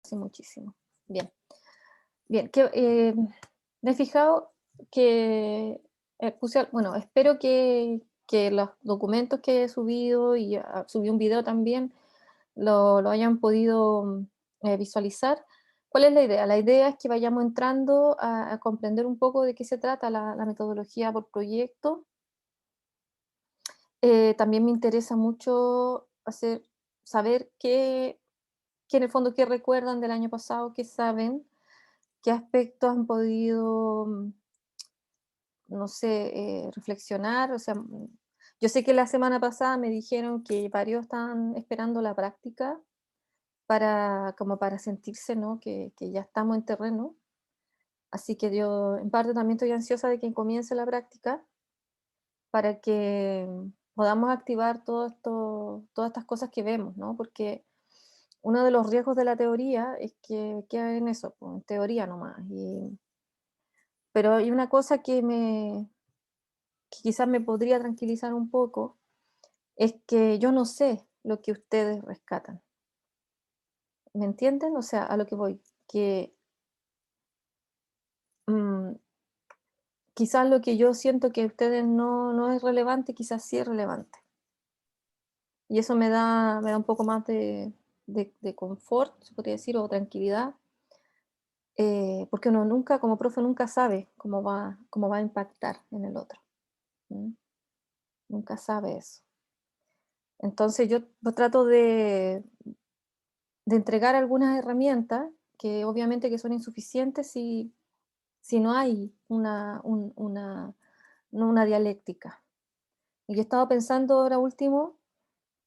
Sí, muchísimo. Bien, bien. Me he fijado que bueno, espero que los documentos que he subido y subí un video también lo hayan podido visualizar. ¿Cuál es la idea? La idea es que vayamos entrando a comprender un poco de qué se trata la metodología por proyecto. También me interesa mucho saber en el fondo qué recuerdan del año pasado, qué saben, qué aspectos han podido, no sé, reflexionar. O sea, yo sé que la semana pasada me dijeron que varios están esperando la práctica como para sentirse, ¿no? Que ya estamos en terreno. Así que yo en parte también estoy ansiosa de que comience la práctica para que podamos activar todas estas cosas que vemos, ¿no? Porque uno de los riesgos de la teoría es que queda en eso, pues, en teoría nomás. Pero hay una cosa que quizás me podría tranquilizar un poco, es que yo no sé lo que ustedes rescatan. ¿Me entienden? O sea, a lo que voy, que mm, quizás lo que yo siento que ustedes no es relevante, quizás sí es relevante. Y eso me da un poco más de confort, se podría decir, o tranquilidad, porque uno nunca, como profe, nunca sabe cómo va a impactar en el otro. ¿Mm? Nunca sabe eso. Entonces yo trato de entregar algunas herramientas que obviamente que son insuficientes si no hay no una dialéctica. Y yo he estado pensando ahora último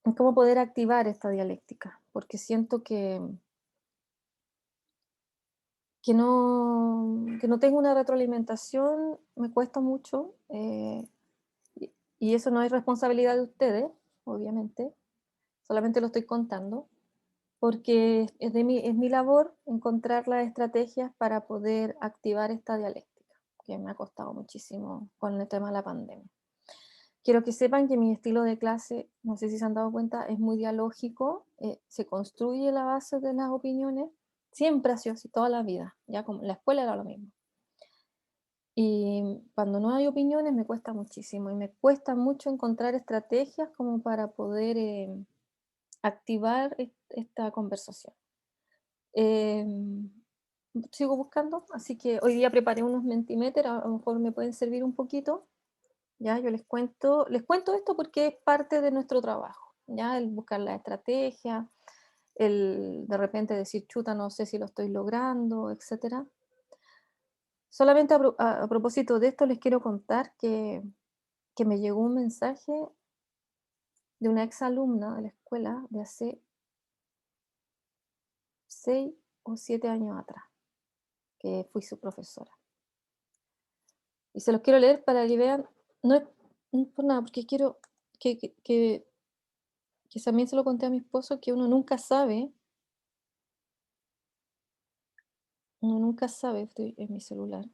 en cómo poder activar esta dialéctica, porque siento que no tengo una retroalimentación, me cuesta mucho, y eso no es responsabilidad de ustedes, obviamente, solamente lo estoy contando, porque es mi labor encontrar las estrategias para poder activar esta dialéctica, que me ha costado muchísimo con el tema de la pandemia. Quiero que sepan que mi estilo de clase, no sé si se han dado cuenta, es muy dialógico, se construye la base de las opiniones, siempre ha sido así, toda la vida, ya como la escuela era lo mismo. Y cuando no hay opiniones me cuesta muchísimo y me cuesta mucho encontrar estrategias como para poder activar esta conversación. Em, Sigo buscando, así que hoy día preparé unos Mentimeter, a lo mejor me pueden servir un poquito. Ya, yo les cuento esto porque es parte de nuestro trabajo, ya, el buscar la estrategia, el de repente decir: "Chuta, no sé si lo estoy logrando", etcétera. Solamente a propósito de esto, les quiero contar que me llegó un mensaje de una exalumna de la escuela de hace 6 o 7 años atrás, que fui su profesora. Y se los quiero leer para que vean, no es por nada, porque quiero que también se lo conté a mi esposo, que uno nunca sabe, estoy en mi celular,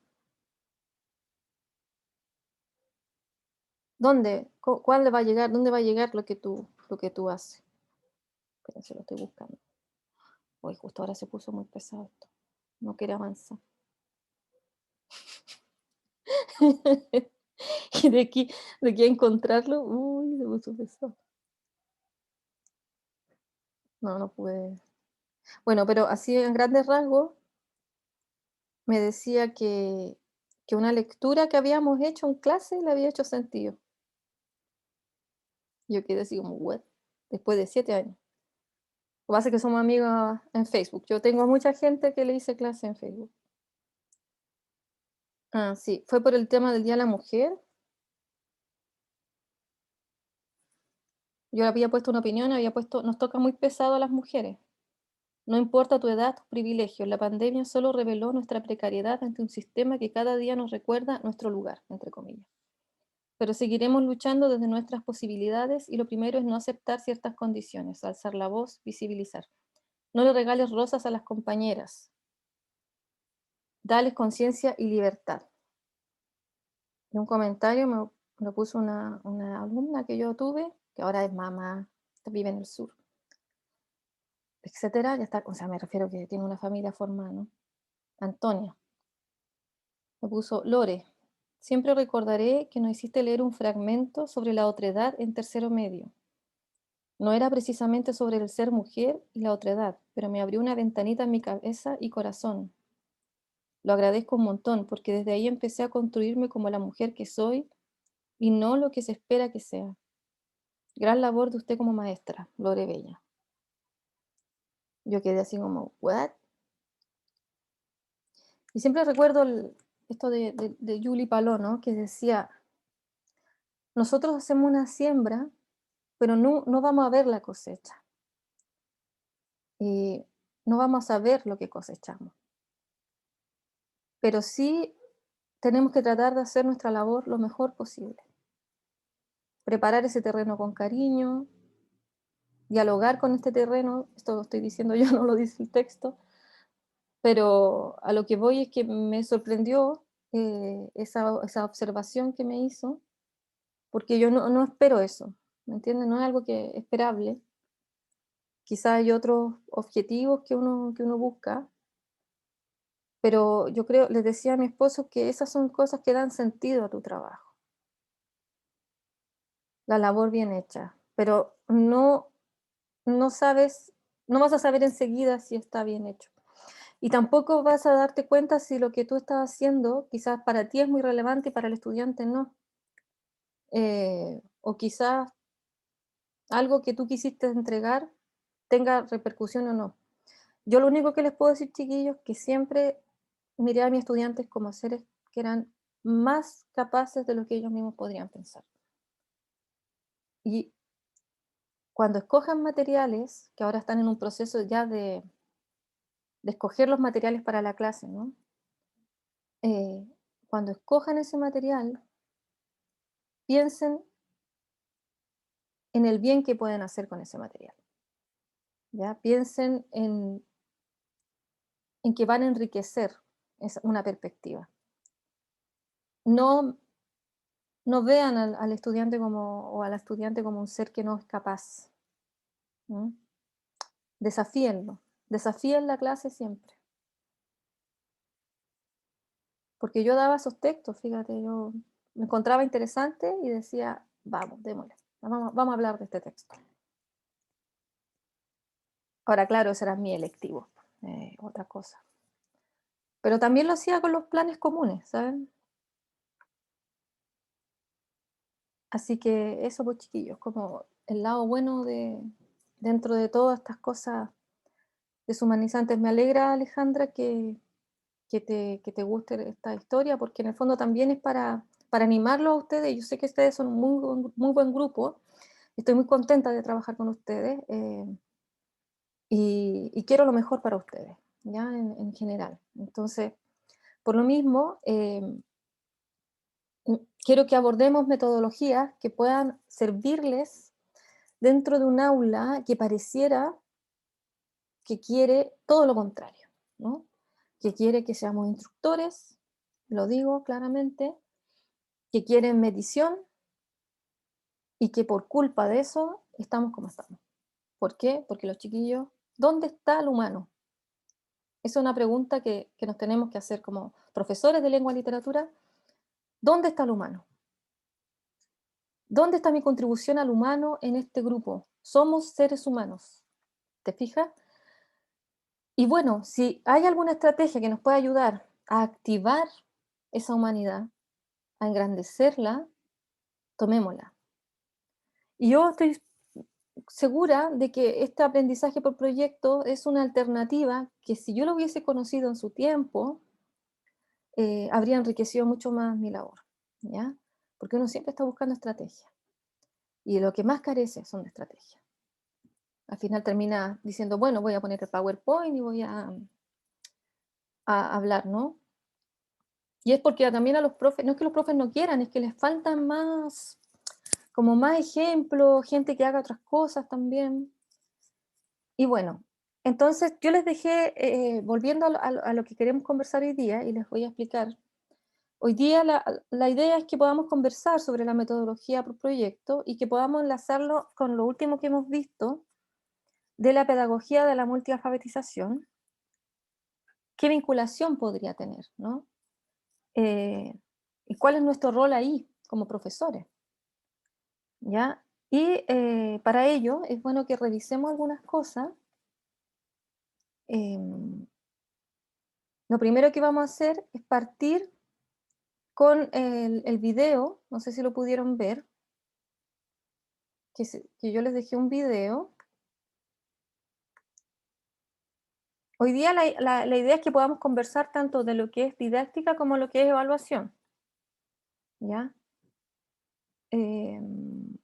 cuál le va a llegar, dónde va a llegar lo que tú haces. Espérense, lo estoy buscando. Hoy justo ahora se puso muy pesado esto. No quiere avanzar. Y de aquí a encontrarlo, uy, se puso pesado. No, no pude. Bueno, pero así en grandes rasgos me decía que una lectura que habíamos hecho en clase le había hecho sentido. Yo quedé así como, ¿what? Después de 7 años. Lo que pasa es que somos amigas en Facebook. Yo tengo a mucha gente que le hice clase en Facebook. Ah, sí, fue por el tema del Día de la Mujer. Yo le había puesto una opinión, había puesto: "Nos toca muy pesado a las mujeres. No importa tu edad, tus privilegios, la pandemia solo reveló nuestra precariedad ante un sistema que cada día nos recuerda nuestro lugar", entre comillas. "Pero seguiremos luchando desde nuestras posibilidades y lo primero es no aceptar ciertas condiciones, alzar la voz, visibilizar. No le regales rosas a las compañeras, dales conciencia y libertad". Y un comentario me lo puso una alumna que yo tuve, que ahora es mamá, vive en el sur. etcétera, ya está, o sea, me refiero que tiene una familia formada, ¿no? Antonia, me puso, Lore, siempre recordaré que nos hiciste leer un fragmento sobre la otredad en tercero medio. No era precisamente sobre el ser mujer y la otredad, pero me abrió una ventanita en mi cabeza y corazón. Lo agradezco un montón, porque desde ahí empecé a construirme como la mujer que soy y no lo que se espera que sea. Gran labor de usted como maestra, Lore Bella. Yo quedé así como, ¿what? Y siempre recuerdo esto de Julie Paló, ¿no? Que decía, nosotros hacemos una siembra, pero no vamos a ver la cosecha. Y no vamos a ver lo que cosechamos. Pero sí tenemos que tratar de hacer nuestra labor lo mejor posible. Preparar ese terreno con cariño, dialogar con este terreno, esto lo estoy diciendo yo, no lo dice el texto, pero a lo que voy es que me sorprendió esa observación que me hizo, porque yo no espero eso, ¿me entiendes? No es algo que esperable. Quizás hay otros objetivos que uno busca, pero yo creo, les decía a mi esposo que esas son cosas que dan sentido a tu trabajo, la labor bien hecha, pero no sabes, no vas a saber enseguida si está bien hecho. Y tampoco vas a darte cuenta si lo que tú estás haciendo quizás para ti es muy relevante y para el estudiante no. O quizás algo que tú quisiste entregar tenga repercusión o no. Yo lo único que les puedo decir, chiquillos, que siempre miré a mis estudiantes como seres que eran más capaces de lo que ellos mismos podrían pensar. Y cuando escojan materiales, que ahora están en un proceso ya de escoger los materiales para la clase, ¿no? Eh, Cuando escojan ese material, piensen en el bien que pueden hacer con ese material. ¿Ya? Piensen en que van a enriquecer una perspectiva. No, no vean al estudiante como, o a la estudiante como un ser que no es capaz. ¿No? Desafíenlo, desafíen la clase siempre. Porque yo daba esos textos, fíjate, yo me encontraba interesante y decía, vamos, démosle, vamos a hablar de este texto. Ahora, claro, ese era mi electivo, otra cosa. Pero también lo hacía con los planes comunes, ¿saben? Así que eso, pues chiquillos, como el lado bueno dentro de todas estas cosas deshumanizantes. Me alegra, Alejandra, que te guste esta historia, porque en el fondo también es para animarlos a ustedes. Yo sé que ustedes son un muy buen grupo, estoy muy contenta de trabajar con ustedes y quiero lo mejor para ustedes, ¿ya? En general. Entonces, por lo mismo, quiero que abordemos metodologías que puedan servirles dentro de un aula que pareciera que quiere todo lo contrario, ¿no? Que quiere que seamos instructores, lo digo claramente, que quieren medición y que por culpa de eso estamos como estamos. ¿Por qué? Porque los chiquillos, ¿dónde está el humano? Esa es una pregunta que nos tenemos que hacer como profesores de lengua y literatura. ¿Dónde está el humano? ¿Dónde está mi contribución al humano en este grupo? Somos seres humanos. ¿Te fijas? Y bueno, si hay alguna estrategia que nos pueda ayudar a activar esa humanidad, a engrandecerla, tomémosla. Y yo estoy segura de que este aprendizaje por proyecto es una alternativa que si yo lo hubiese conocido en su tiempo, habría enriquecido mucho más mi labor, ¿ya? Porque uno siempre está buscando estrategia. Y lo que más carece son de estrategia. Al final termina diciendo, bueno, voy a poner el PowerPoint y voy a hablar, ¿no? Y es porque también a los profes, no es que los profes no quieran, es que les faltan más, como más ejemplos, gente que haga otras cosas también. Y bueno, entonces yo les dejé, volviendo a lo que queremos conversar hoy día, y les voy a explicar. Hoy día la idea es que podamos conversar sobre la metodología por proyecto y que podamos enlazarlo con lo último que hemos visto de la pedagogía de la multialfabetización, ¿qué vinculación podría tener, no? ¿Y cuál es nuestro rol ahí como profesores? ¿Ya? Y para ello es bueno que revisemos algunas cosas. Em, lo primero que vamos a hacer es partir con el video, no sé si lo pudieron ver, que yo les dejé un video. Hoy día la idea es que podamos conversar tanto de lo que es didáctica como lo que es evaluación, ¿ya? Em,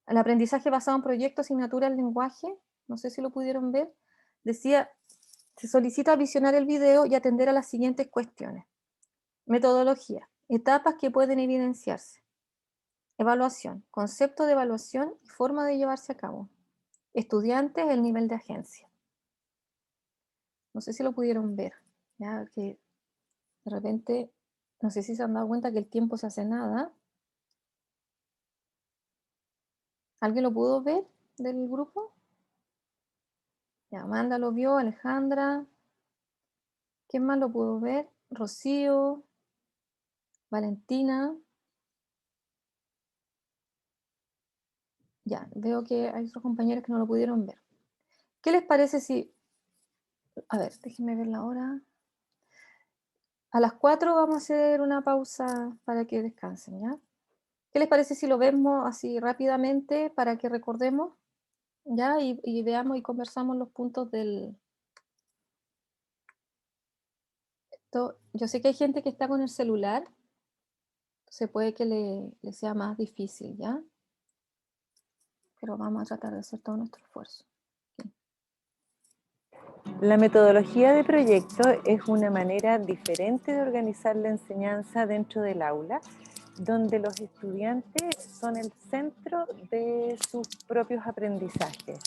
el aprendizaje basado en proyectos, asignatura, el lenguaje, no sé si lo pudieron ver, decía, se solicita visionar el video y atender a las siguientes cuestiones. Metodología, etapas que pueden evidenciarse. Evaluación, concepto de evaluación y forma de llevarse a cabo. Estudiantes, el nivel de agencia. No sé si lo pudieron ver, ya que de repente, no sé si se han dado cuenta que el tiempo se hace nada. ¿Alguien lo pudo ver del grupo? Ya, Amanda lo vio, Alejandra. ¿Quién más lo pudo ver? Rocío, Valentina. Ya, veo que hay otros compañeros que no lo pudieron ver. ¿Qué les parece si... A ver, déjenme ver la hora. A las 4 vamos a hacer una pausa para que descansen, ¿ya? ¿Qué les parece si lo vemos así rápidamente para que recordemos, ¿ya? Y veamos y conversamos los puntos del... Yo sé que hay gente que está con el celular, se puede que le sea más difícil, ¿ya? Pero vamos a tratar de hacer todo nuestro esfuerzo. La metodología de proyecto es una manera diferente de organizar la enseñanza dentro del aula, donde los estudiantes son el centro de sus propios aprendizajes.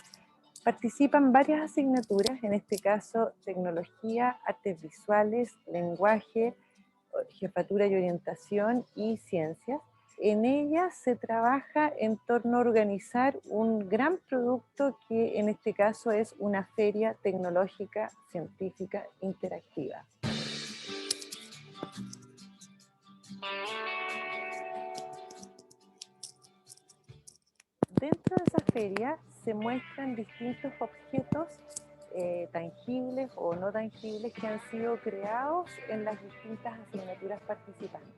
Participan varias asignaturas, en este caso tecnología, artes visuales, lenguaje, jefatura y orientación y ciencias. En ella se trabaja en torno a organizar un gran producto que en este caso es una feria tecnológica científica interactiva. Dentro de esa feria se muestran distintos objetos tangibles o no tangibles que han sido creados en las distintas asignaturas participantes.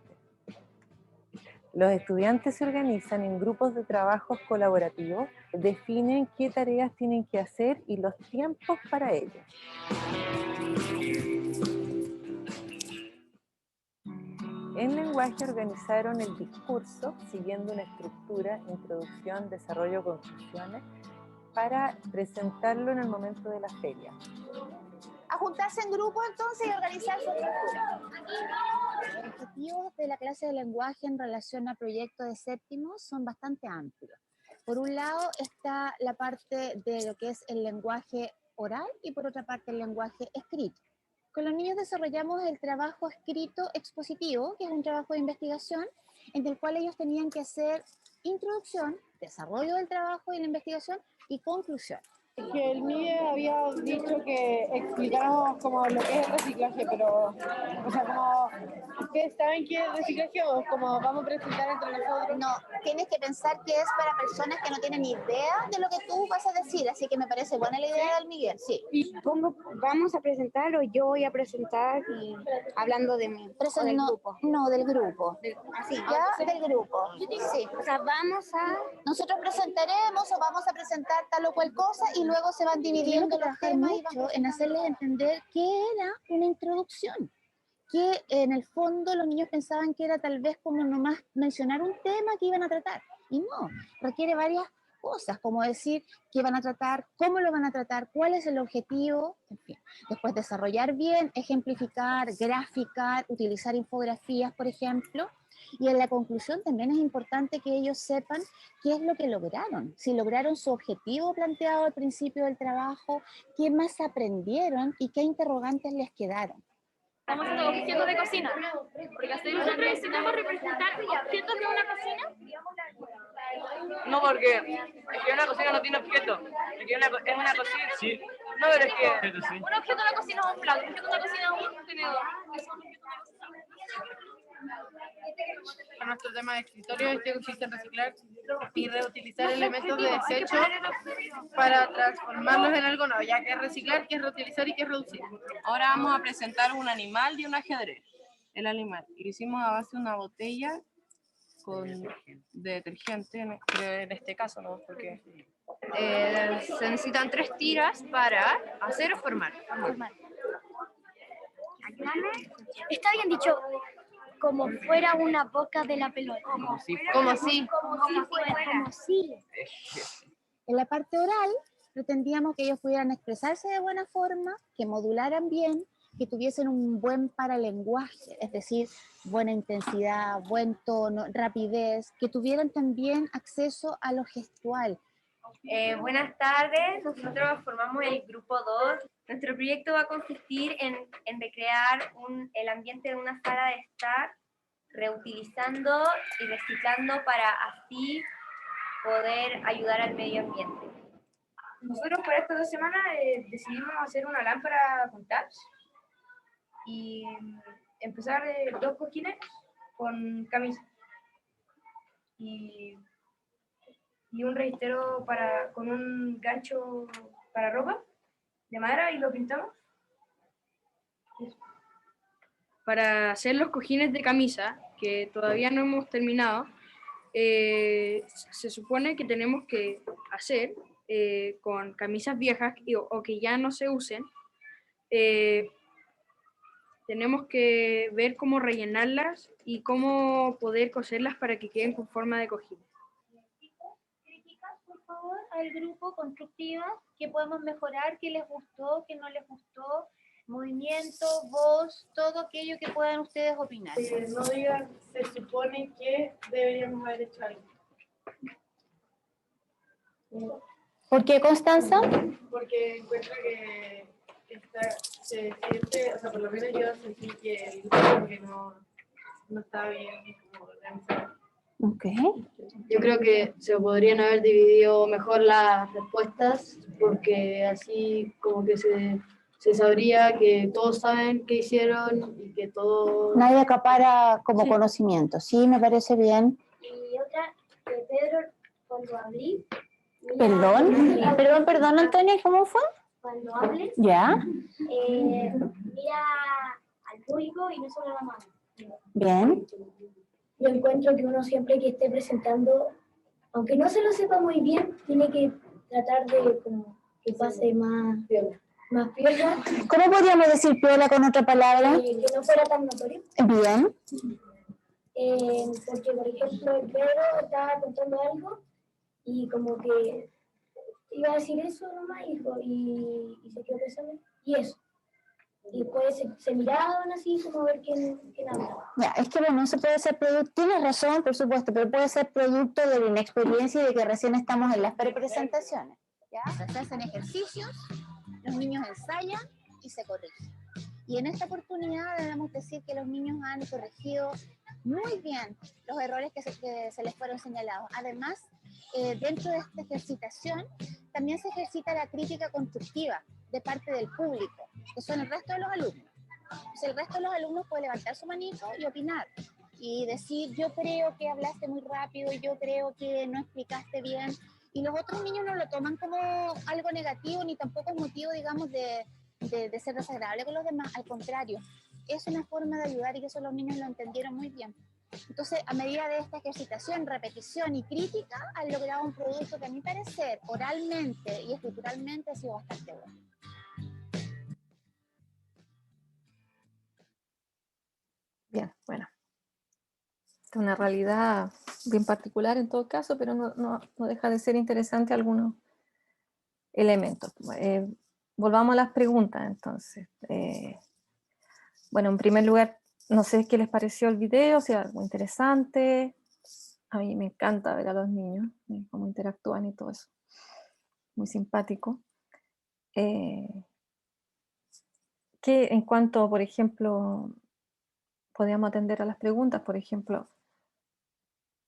Los estudiantes se organizan en grupos de trabajos colaborativos, definen qué tareas tienen que hacer y los tiempos para ello. En lenguaje organizaron el discurso siguiendo una estructura, introducción, desarrollo, conclusiones, para presentarlo en el momento de la feria. A juntarse en grupo entonces y organizar su estructura. Los objetivos de la clase de lenguaje en relación al proyecto de séptimo son bastante amplios. Por un lado está la parte de lo que es el lenguaje oral y por otra parte el lenguaje escrito. Con los niños desarrollamos el trabajo escrito expositivo, que es un trabajo de investigación, en el cual ellos tenían que hacer introducción, desarrollo del trabajo y la investigación y conclusión. Que el MIDE había dicho que explicáramos como lo que es el reciclaje, pero, o sea, como, ¿ustedes saben qué es reciclaje o como vamos a presentar entre nosotros? No, tienes que pensar que es para personas que no tienen idea de lo que tú vas a decir, así que me parece buena la idea del Miguel, sí. Y vamos a presentar o yo voy a presentar hablando de mí, o del grupo. No, del grupo. Así, Ya, del grupo, sí. O sea, Nosotros presentaremos o vamos a presentar tal o cual cosa y luego se van dividiendo los temas y vamos en hacerles entender qué era una introducción. Que en el fondo los niños pensaban que era tal vez como nomás mencionar un tema que iban a tratar. Y no, requiere varias cosas, como decir qué van a tratar, cómo lo van a tratar, cuál es el objetivo, en fin. Después desarrollar bien, ejemplificar, graficar, utilizar infografías, por ejemplo. Y en la conclusión también es importante que ellos sepan qué es lo que lograron, si lograron su objetivo planteado al principio del trabajo, qué más aprendieron y qué interrogantes les quedaron. estamos haciendo objetos de cocina. Porque así nosotros necesitamos representar objetos de una cocina. No, porque es que una cocina no tiene objeto. Es que es una cocina. Sí. No, pero es que. Un objeto de la cocina es un plato, un objeto de la cocina es un tenedor. Eso es un objeto de la cocina. Nuestro tema de escritorio este consiste en reciclar y reutilizar elementos de desecho para transformarlos en algo nuevo, ya que es reciclar, que es reutilizar y que es reducir. Ahora vamos a presentar un animal de un ajedrez. El animal. Y lo hicimos a base de una botella de detergente, creo en este caso, ¿no? Porque se necesitan 3 tiras para hacer o formar. Está bien dicho, como fuera una boca de la pelota. Como si Como si. Como si. En la parte oral pretendíamos que ellos pudieran expresarse de buena forma, que modularan bien, que tuviesen un buen paralenguaje, es decir, buena intensidad, buen tono, rapidez, que tuvieran también acceso a lo gestual. Buenas tardes, nosotros formamos el grupo 2. Nuestro proyecto va a consistir en recrear el ambiente de una sala de estar, reutilizando y reciclando para así poder ayudar al medio ambiente. Nosotros para estas 2 semanas decidimos hacer una lámpara con tabs y empezar 2 cojines con camisa y un registro con un gancho para ropa de madera y lo pintamos. Para hacer los cojines de camisa, que todavía no hemos terminado, se supone que tenemos que hacer con camisas viejas o que ya no se usen. Tenemos que ver cómo rellenarlas y cómo poder coserlas para que queden con forma de cojín. Críticas, por favor, al grupo, constructivas, qué podemos mejorar, qué les gustó, qué no les gustó, movimiento, voz, todo aquello que puedan ustedes opinar. No digan, se supone que deberíamos haber hecho algo. ¿Por qué, Constanza? Porque encuentro que se siente, o sea, por lo menos yo sentí que el grupo que no estaba bien como organizado. Okay. Yo creo que se podrían haber dividido mejor las respuestas, porque así como que se sabría que todos saben qué hicieron y que todos... Nadie acapara como Sí. conocimiento, sí, me parece bien. Y otra, Pedro, cuando hablé... Perdón, Antonia, ¿cómo fue? Cuando hables, Ya, mira al público y no solo la mano. bien. Yo encuentro que uno siempre que esté presentando, aunque no se lo sepa muy bien, tiene que tratar de como que pase más piola, ¿Cómo podríamos decir piola con otra palabra? que no fuera tan notorio. Bien, Porque, por ejemplo, el Pedro estaba contando algo y como que iba a decir eso nomás y se quedó pensando, y eso. Y después se miraban así como a ver quién hablaba. ya, es que bueno, eso puede ser producto, tienes razón, por supuesto, pero puede ser producto de la inexperiencia y de que recién estamos en las prepresentaciones. ¿Ya? Se hacen ejercicios, los niños ensayan y se corrigen. Y en esta oportunidad debemos decir que los niños han corregido muy bien los errores que se les fueron señalados. Además, dentro de esta ejercitación, también se ejercita la crítica constructiva de parte del público, que son el resto de los alumnos. Entonces, el resto de los alumnos puede levantar su manito y opinar. Y decir, yo creo que hablaste muy rápido, yo creo que no explicaste bien. Y los otros niños no lo toman como algo negativo, ni tampoco es motivo, digamos, de ser desagradable con los demás. Al contrario, es una forma de ayudar y eso los niños lo entendieron muy bien. Entonces, a medida de esta ejercitación, repetición y crítica, han logrado un producto que a mi parecer, oralmente y estructuralmente, ha sido bastante bueno. Bien, bueno. Esta es una realidad bien particular en todo caso, pero no deja de ser interesante algunos elementos. Volvamos a las preguntas entonces. Bueno, en primer lugar, no sé qué les pareció el video, si algo interesante. A mí me encanta ver a los niños, cómo interactúan y todo eso. Muy simpático. que en cuanto, por ejemplo, podríamos atender a las preguntas, por ejemplo,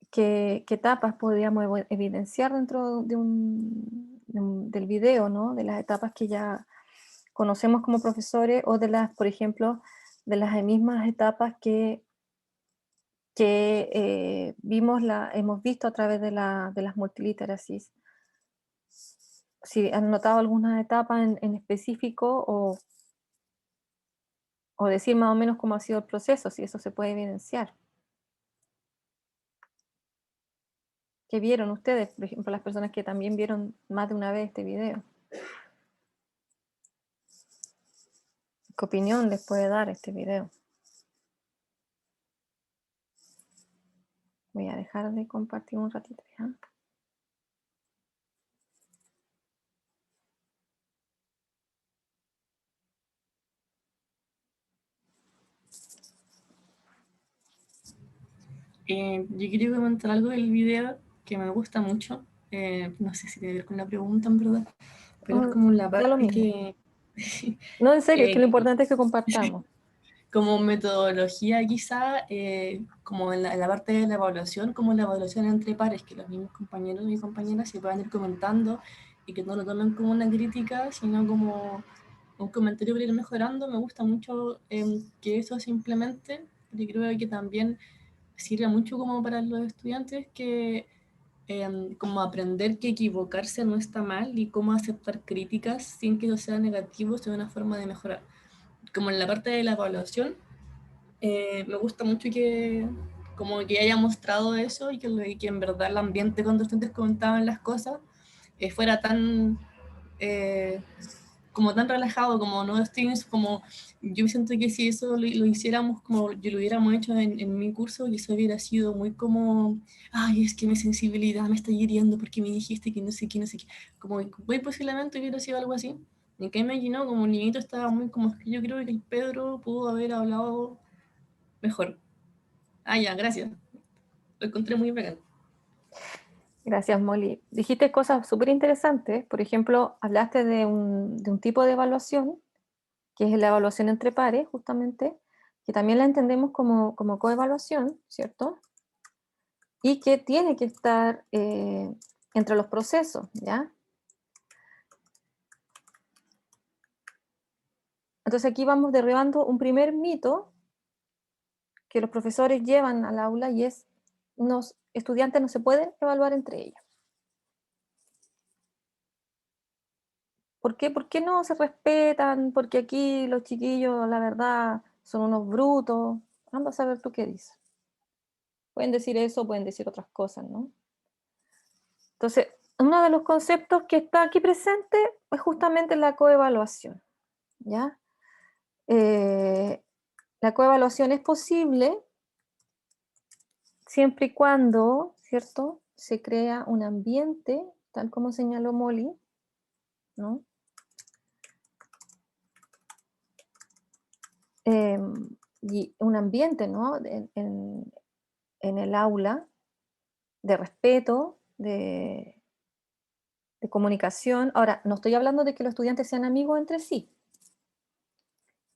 qué etapas podríamos evidenciar dentro del video, ¿no? De las etapas que ya conocemos como profesores o de las, por ejemplo, de las mismas etapas que hemos visto a través de las multiliteracies. Si han notado alguna etapa en específico o decir más o menos cómo ha sido el proceso, si eso se puede evidenciar. ¿Qué vieron ustedes? Por ejemplo, las personas que también vieron más de una vez este video. ¿Qué opinión les puede dar este video? Voy a dejar de compartir un ratito, ¿ya? Yo quería comentar algo del video que me gusta mucho. No sé si tiene que ver con la pregunta, en verdad, pero es como la Da lo parte mismo. que... No, en serio, es que lo que importante es que compartamos. como metodología quizá, como en la parte de la evaluación, como la evaluación entre pares, que los mismos compañeros y compañeras se puedan ir comentando y que no lo tomen como una crítica, sino como un comentario para ir mejorando. Me gusta mucho que eso se implemente, porque creo que también sirve mucho como para los estudiantes que como aprender que equivocarse no está mal y cómo aceptar críticas sin que eso sea negativo, sea una forma de mejorar. Como en la parte de la evaluación, me gusta mucho que como que haya mostrado eso y que en verdad el ambiente cuando los estudiantes comentaban las cosas fuera tan como tan relajado, como no estoy como yo siento que si eso lo hiciéramos como yo lo hubiéramos hecho en mi curso, y eso hubiera sido muy como, ay, es que mi sensibilidad me está hiriendo porque me dijiste que no sé qué, no sé qué, como muy posiblemente hubiera sido algo así. Y que me imaginó como el niñito estaba muy como, es que yo creo que el Pedro pudo haber hablado mejor. Ah, ya, gracias. Lo encontré muy bacán. Gracias, Molly. Dijiste cosas súper interesantes. Por ejemplo, hablaste de un tipo de evaluación, que es la evaluación entre pares, justamente, que también la entendemos como coevaluación, ¿cierto? Y que tiene que estar entre los procesos, ¿ya? Entonces aquí vamos derribando un primer mito que los profesores llevan al aula y es, los estudiantes no se pueden evaluar entre ellos. ¿Por qué? ¿Por qué no se respetan? Porque aquí los chiquillos, la verdad, son unos brutos. Anda a saber tú qué dices. Pueden decir eso, pueden decir otras cosas, ¿no? Entonces, uno de los conceptos que está aquí presente es justamente la coevaluación, ¿ya? La coevaluación es posible siempre y cuando, ¿cierto?, se crea un ambiente, tal como señaló Molly, ¿no? Y un ambiente, ¿no?, en el aula de respeto, de comunicación. Ahora, no estoy hablando de que los estudiantes sean amigos entre sí,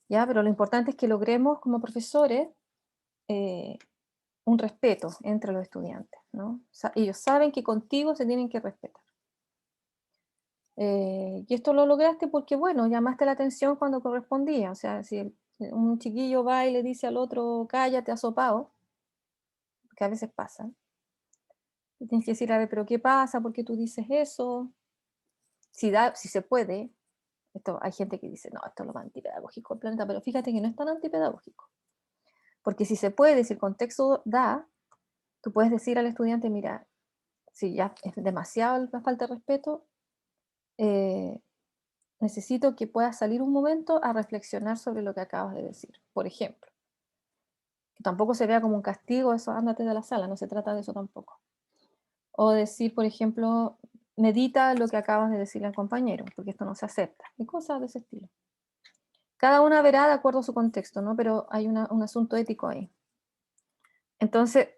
¿ya? Pero lo importante es que logremos como profesores un respeto entre los estudiantes, ¿no? Ellos saben que contigo se tienen que respetar. Y esto lo lograste porque, bueno, llamaste la atención cuando correspondía. O sea, si un chiquillo va y le dice al otro, cállate, asopado, que a veces pasa, y tienes que decir, a ver, pero ¿qué pasa? ¿Por qué tú dices eso? Si se puede. Esto, hay gente que dice, no, esto es lo más antipedagógico del planeta, pero fíjate que no es tan antipedagógico. Porque si se puede, si el contexto da, tú puedes decir al estudiante, mira, si ya es demasiado la falta de respeto, necesito que puedas salir un momento a reflexionar sobre lo que acabas de decir. Por ejemplo, que tampoco se vea como un castigo, eso, ándate de la sala, no se trata de eso tampoco. O decir, por ejemplo, medita lo que acabas de decirle al compañero, porque esto no se acepta, y cosas de ese estilo. Cada una verá de acuerdo a su contexto, ¿no? Pero hay un asunto ético ahí. Entonces,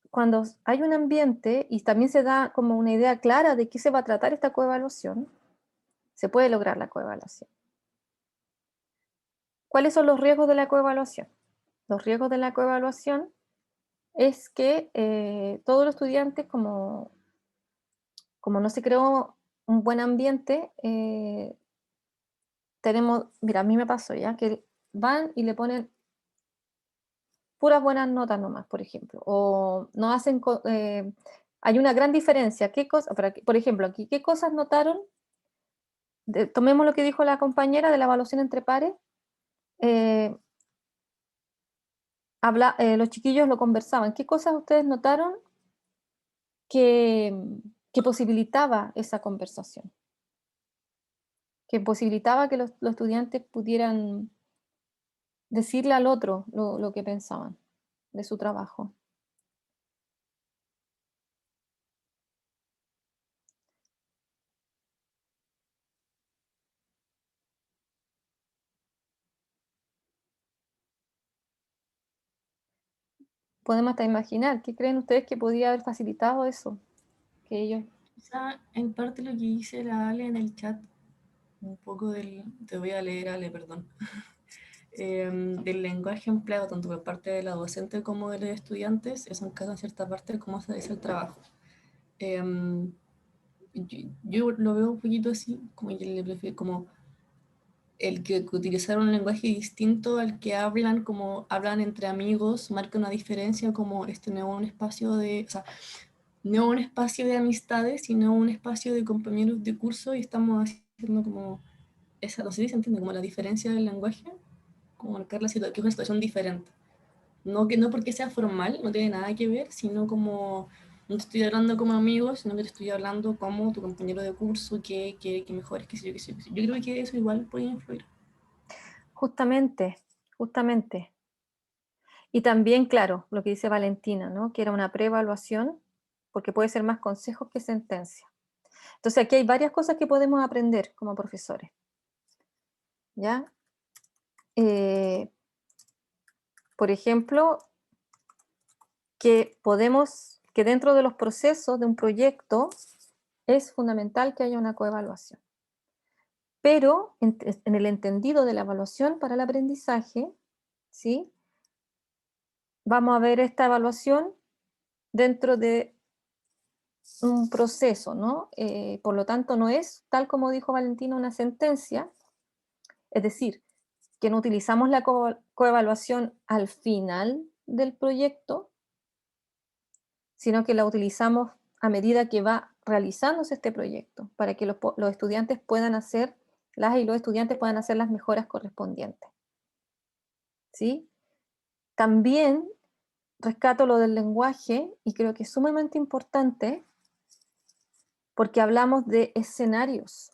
cuando hay un ambiente y también se da como una idea clara de qué se va a tratar esta coevaluación, se puede lograr la coevaluación. ¿Cuáles son los riesgos de la coevaluación? Los riesgos de la coevaluación es que todos los estudiantes, como no se creó un buen ambiente, mira, a mí me pasó ya, que van y le ponen puras buenas notas nomás, por ejemplo, o no hacen, hay una gran diferencia. Por ejemplo, aquí, ¿qué cosas notaron? Tomemos lo que dijo la compañera de la evaluación entre pares. Los chiquillos lo conversaban. ¿Qué cosas ustedes notaron que posibilitaba esa conversación? Que posibilitaba que los estudiantes pudieran decirle al otro lo que pensaban de su trabajo. Podemos hasta imaginar, ¿qué creen ustedes que podría haber facilitado eso? Que ellos... Quizá en parte lo que dice la Ale en el chat, un poco te voy a leer, Ale, perdón, del lenguaje empleado tanto por parte de la docente como de los estudiantes, eso encaja en cierta parte cómo se dice el trabajo. Yo lo veo un poquito así, como que le prefiero, como el que utilizaron un lenguaje distinto al que hablan, como hablan entre amigos, marca una diferencia, como este no es un espacio de, o sea, no un espacio de amistades, sino un espacio de compañeros de curso, y estamos haciendo como esa, no sé si se entiende, como la diferencia del lenguaje, como marcar que es una situación diferente. No porque sea formal, no tiene nada que ver, sino como no te estoy hablando como amigo, sino que te estoy hablando como tu compañero de curso, que mejores, que sé yo, que sé yo. Yo creo que eso igual puede influir. Justamente. Y también, claro, lo que dice Valentina, ¿no? Que era una preevaluación, porque puede ser más consejos que sentencia. Entonces aquí hay varias cosas que podemos aprender como profesores. ¿Ya? Por ejemplo, que dentro de los procesos de un proyecto es fundamental que haya una coevaluación. Pero en el entendido de la evaluación para el aprendizaje, ¿sí? Vamos a ver esta evaluación dentro de un proceso, ¿no? Por lo tanto, no es, tal como dijo Valentina, una sentencia, es decir, que no utilizamos la coevaluación al final del proyecto, sino que la utilizamos a medida que va realizándose este proyecto, para que los estudiantes puedan hacer, los estudiantes puedan hacer las mejoras correspondientes. ¿Sí? También rescato lo del lenguaje, y creo que es sumamente importante, porque hablamos de escenarios.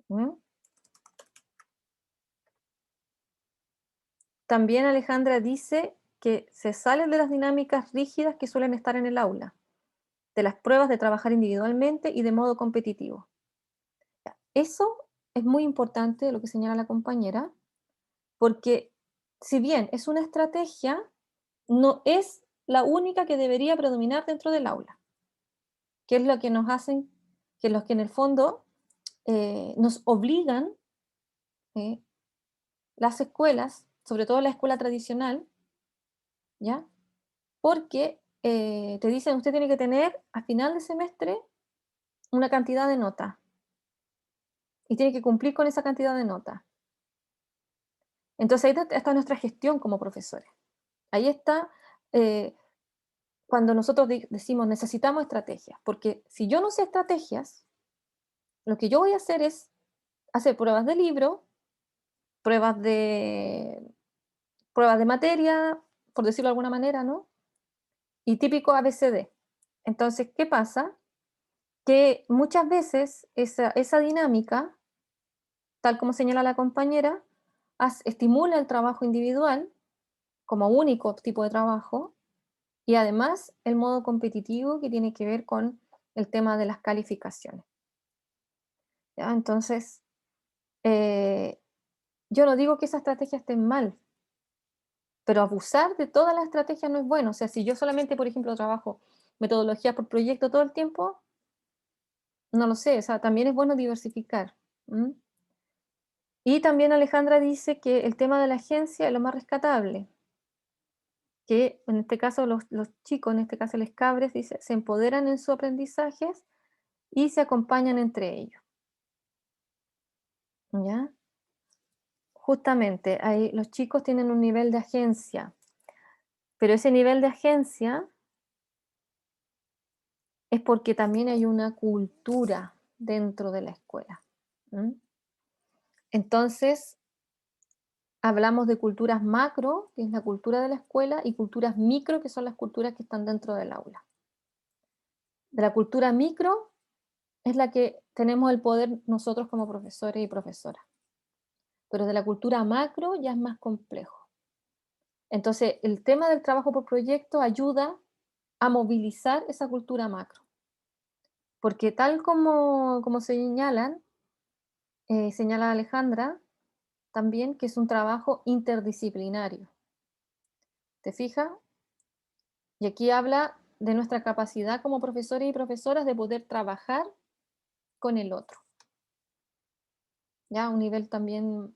¿Mm? También Alejandra dice que se salen de las dinámicas rígidas que suelen estar en el aula, de las pruebas de trabajar individualmente y de modo competitivo. Eso es muy importante, lo que señala la compañera, porque si bien es una estrategia, no es la única que debería predominar dentro del aula, que es lo que nos hacen, que los que en el fondo nos obligan las escuelas, sobre todo la escuela tradicional, ¿ya? Porque te dicen, usted tiene que tener a final de semestre una cantidad de nota y tiene que cumplir con esa cantidad de nota. Entonces ahí está nuestra gestión como profesores. Ahí está cuando nosotros decimos necesitamos estrategias, porque si yo no sé estrategias, lo que yo voy a hacer es hacer pruebas de libro, pruebas de materia, por decirlo de alguna manera, ¿no? Y típico ABCD. Entonces, ¿qué pasa? Que muchas veces esa dinámica, tal como señala la compañera, estimula el trabajo individual como único tipo de trabajo, y además el modo competitivo que tiene que ver con el tema de las calificaciones. ¿Ya? Entonces, yo no digo que esa estrategia esté mal, pero abusar de todas las estrategias no es bueno. O sea, si yo solamente, por ejemplo, trabajo metodología por proyecto todo el tiempo, no lo sé, o sea, también es bueno diversificar. ¿Mm? Y también Alejandra dice que el tema de la agencia es lo más rescatable, que en este caso los chicos, en este caso los cabres, dice, se empoderan en sus aprendizajes y se acompañan entre ellos. ¿Ya? Justamente, ahí los chicos tienen un nivel de agencia, pero ese nivel de agencia es porque también hay una cultura dentro de la escuela. Entonces, hablamos de culturas macro, que es la cultura de la escuela, y culturas micro, que son las culturas que están dentro del aula. De la cultura micro es la que tenemos el poder nosotros como profesores y profesoras. Pero de la cultura macro ya es más complejo. Entonces, el tema del trabajo por proyecto ayuda a movilizar esa cultura macro. Porque tal como señala Alejandra, también que es un trabajo interdisciplinario. ¿Te fijas? Y aquí habla de nuestra capacidad como profesores y profesoras de poder trabajar con el otro. Ya, a un nivel también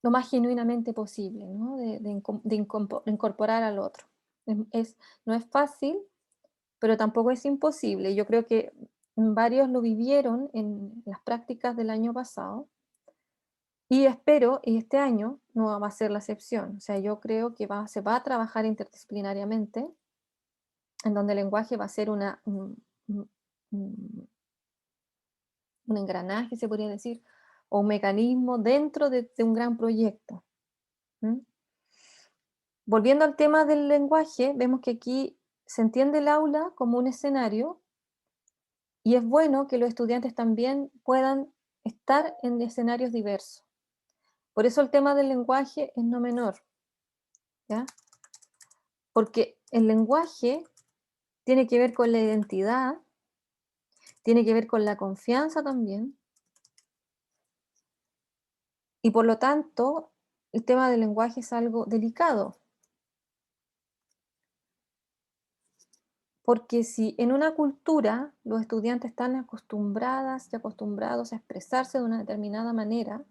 lo más genuinamente posible, ¿no? de incorporar al otro. No es fácil, pero tampoco es imposible. Yo creo que varios lo vivieron en las prácticas del año pasado, y espero, y este año no va a ser la excepción. O sea, yo creo que se va a trabajar interdisciplinariamente, en donde el lenguaje va a ser un engranaje, se podría decir, o un mecanismo dentro de un gran proyecto. Volviendo al tema del lenguaje, vemos que aquí se entiende el aula como un escenario, y es bueno que los estudiantes también puedan estar en escenarios diversos. Por eso el tema del lenguaje es no menor, ¿ya? Porque el lenguaje tiene que ver con la identidad, tiene que ver con la confianza también, y por lo tanto el tema del lenguaje es algo delicado. Porque si en una cultura los estudiantes están acostumbradas y acostumbrados a expresarse de una determinada manera,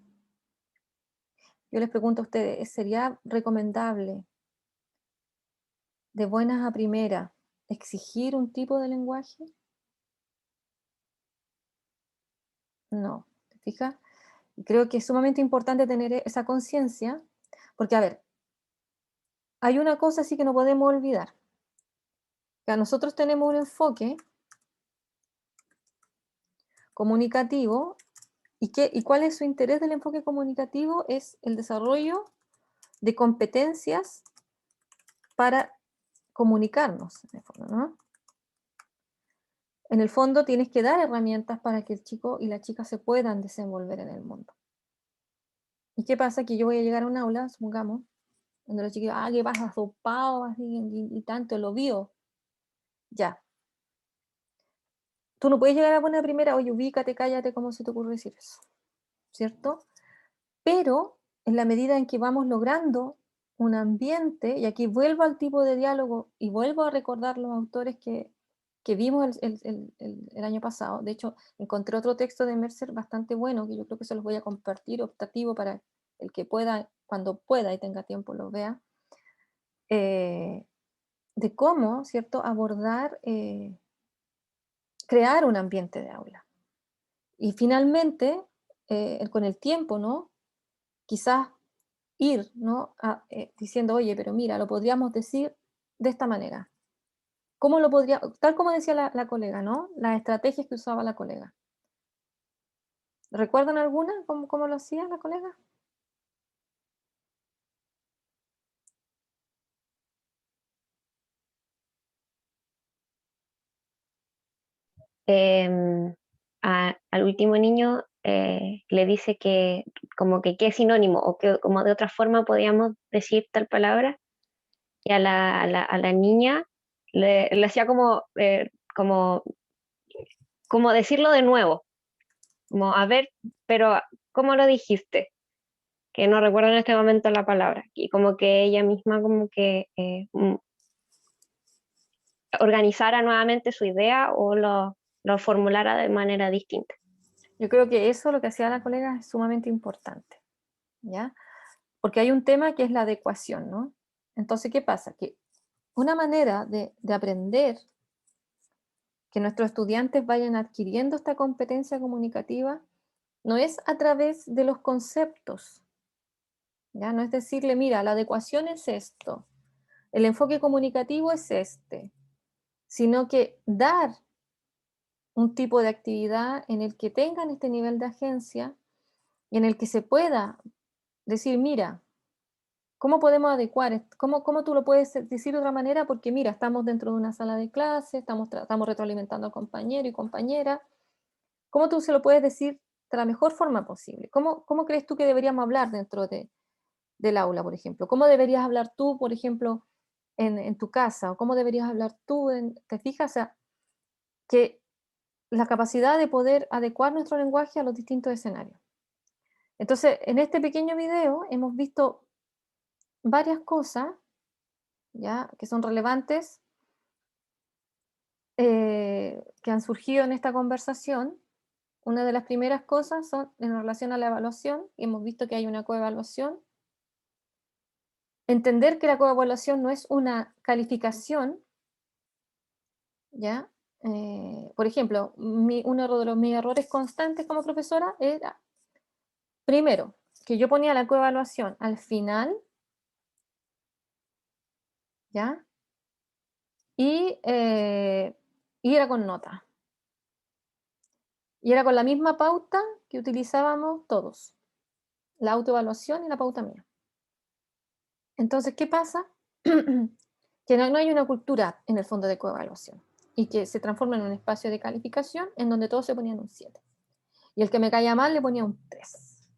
yo les pregunto a ustedes, ¿sería recomendable de buenas a primeras exigir un tipo de lenguaje? No, ¿te fijas? Y creo que es sumamente importante tener esa conciencia, porque a ver, hay una cosa sí que no podemos olvidar, que nosotros tenemos un enfoque comunicativo. ¿Y cuál es su interés del enfoque comunicativo? Es el desarrollo de competencias para comunicarnos, en el fondo, ¿no? En el fondo tienes que dar herramientas para que el chico y la chica se puedan desenvolver en el mundo. ¿Y qué pasa? Que yo voy a llegar a un aula, supongamos, donde los chicos, ¿qué pasa? Sopado, así, y tanto, lo vio. Ya. Tú no puedes llegar a poner primera, oye, ubícate, cállate, ¿cómo se te ocurre decir eso? ¿Cierto? Pero en la medida en que vamos logrando un ambiente, y aquí vuelvo al tipo de diálogo y vuelvo a recordar los autores que vimos el año pasado. De hecho, encontré otro texto de Mercer bastante bueno, que yo creo que se los voy a compartir, optativo para el que pueda, cuando pueda y tenga tiempo, lo vea, de cómo, ¿cierto?, abordar, crear un ambiente de aula. Y finalmente, con el tiempo, ¿no?, quizás ir, ¿no?, diciendo, oye, pero mira, lo podríamos decir de esta manera. ¿Cómo lo podría? Tal como decía la colega, ¿no? Las estrategias que usaba la colega. ¿Recuerdan alguna? ¿Cómo lo hacía la colega? Al último niño le dice que como que qué es sinónimo o que como de otra forma podíamos decir tal palabra, y a la niña le hacía como decirlo de nuevo, como a ver, pero ¿cómo lo dijiste? Que no recuerdo en este momento la palabra, y como que ella misma como que organizara nuevamente su idea o lo formulara de manera distinta. Yo creo que eso, lo que hacía la colega, es sumamente importante, ¿ya? Porque hay un tema que es la adecuación, ¿no? Entonces, ¿qué pasa? Que una manera de aprender que nuestros estudiantes vayan adquiriendo esta competencia comunicativa no es a través de los conceptos, ¿ya? No es decirle, mira, la adecuación es esto, el enfoque comunicativo es este, sino que dar un tipo de actividad en el que tengan este nivel de agencia y en el que se pueda decir, mira, ¿cómo podemos adecuar? ¿Cómo tú lo puedes decir de otra manera? Porque mira, estamos dentro de una sala de clase, estamos retroalimentando a compañero y compañera. ¿Cómo tú se lo puedes decir de la mejor forma posible? ¿Cómo crees tú que deberíamos hablar dentro del aula, por ejemplo? ¿Cómo deberías hablar tú, por ejemplo, en tu casa? ¿O cómo deberías hablar tú? ¿Te fijas? O sea, que la capacidad de poder adecuar nuestro lenguaje a los distintos escenarios. Entonces, en este pequeño video hemos visto varias cosas, ¿ya?, que son relevantes, que han surgido en esta conversación. Una de las primeras cosas son en relación a la evaluación, y hemos visto que hay una coevaluación. Entender que la coevaluación no es una calificación, ¿ya? Por ejemplo, uno de mis errores constantes como profesora era, primero, que yo ponía la coevaluación al final, ¿ya? Y era con nota. Y era con la misma pauta que utilizábamos todos, la autoevaluación y la pauta mía. Entonces, ¿qué pasa? Que no hay una cultura en el fondo de coevaluación y que se transforma en un espacio de calificación en donde todos se ponían un 7. Y el que me caía mal le ponía un 3.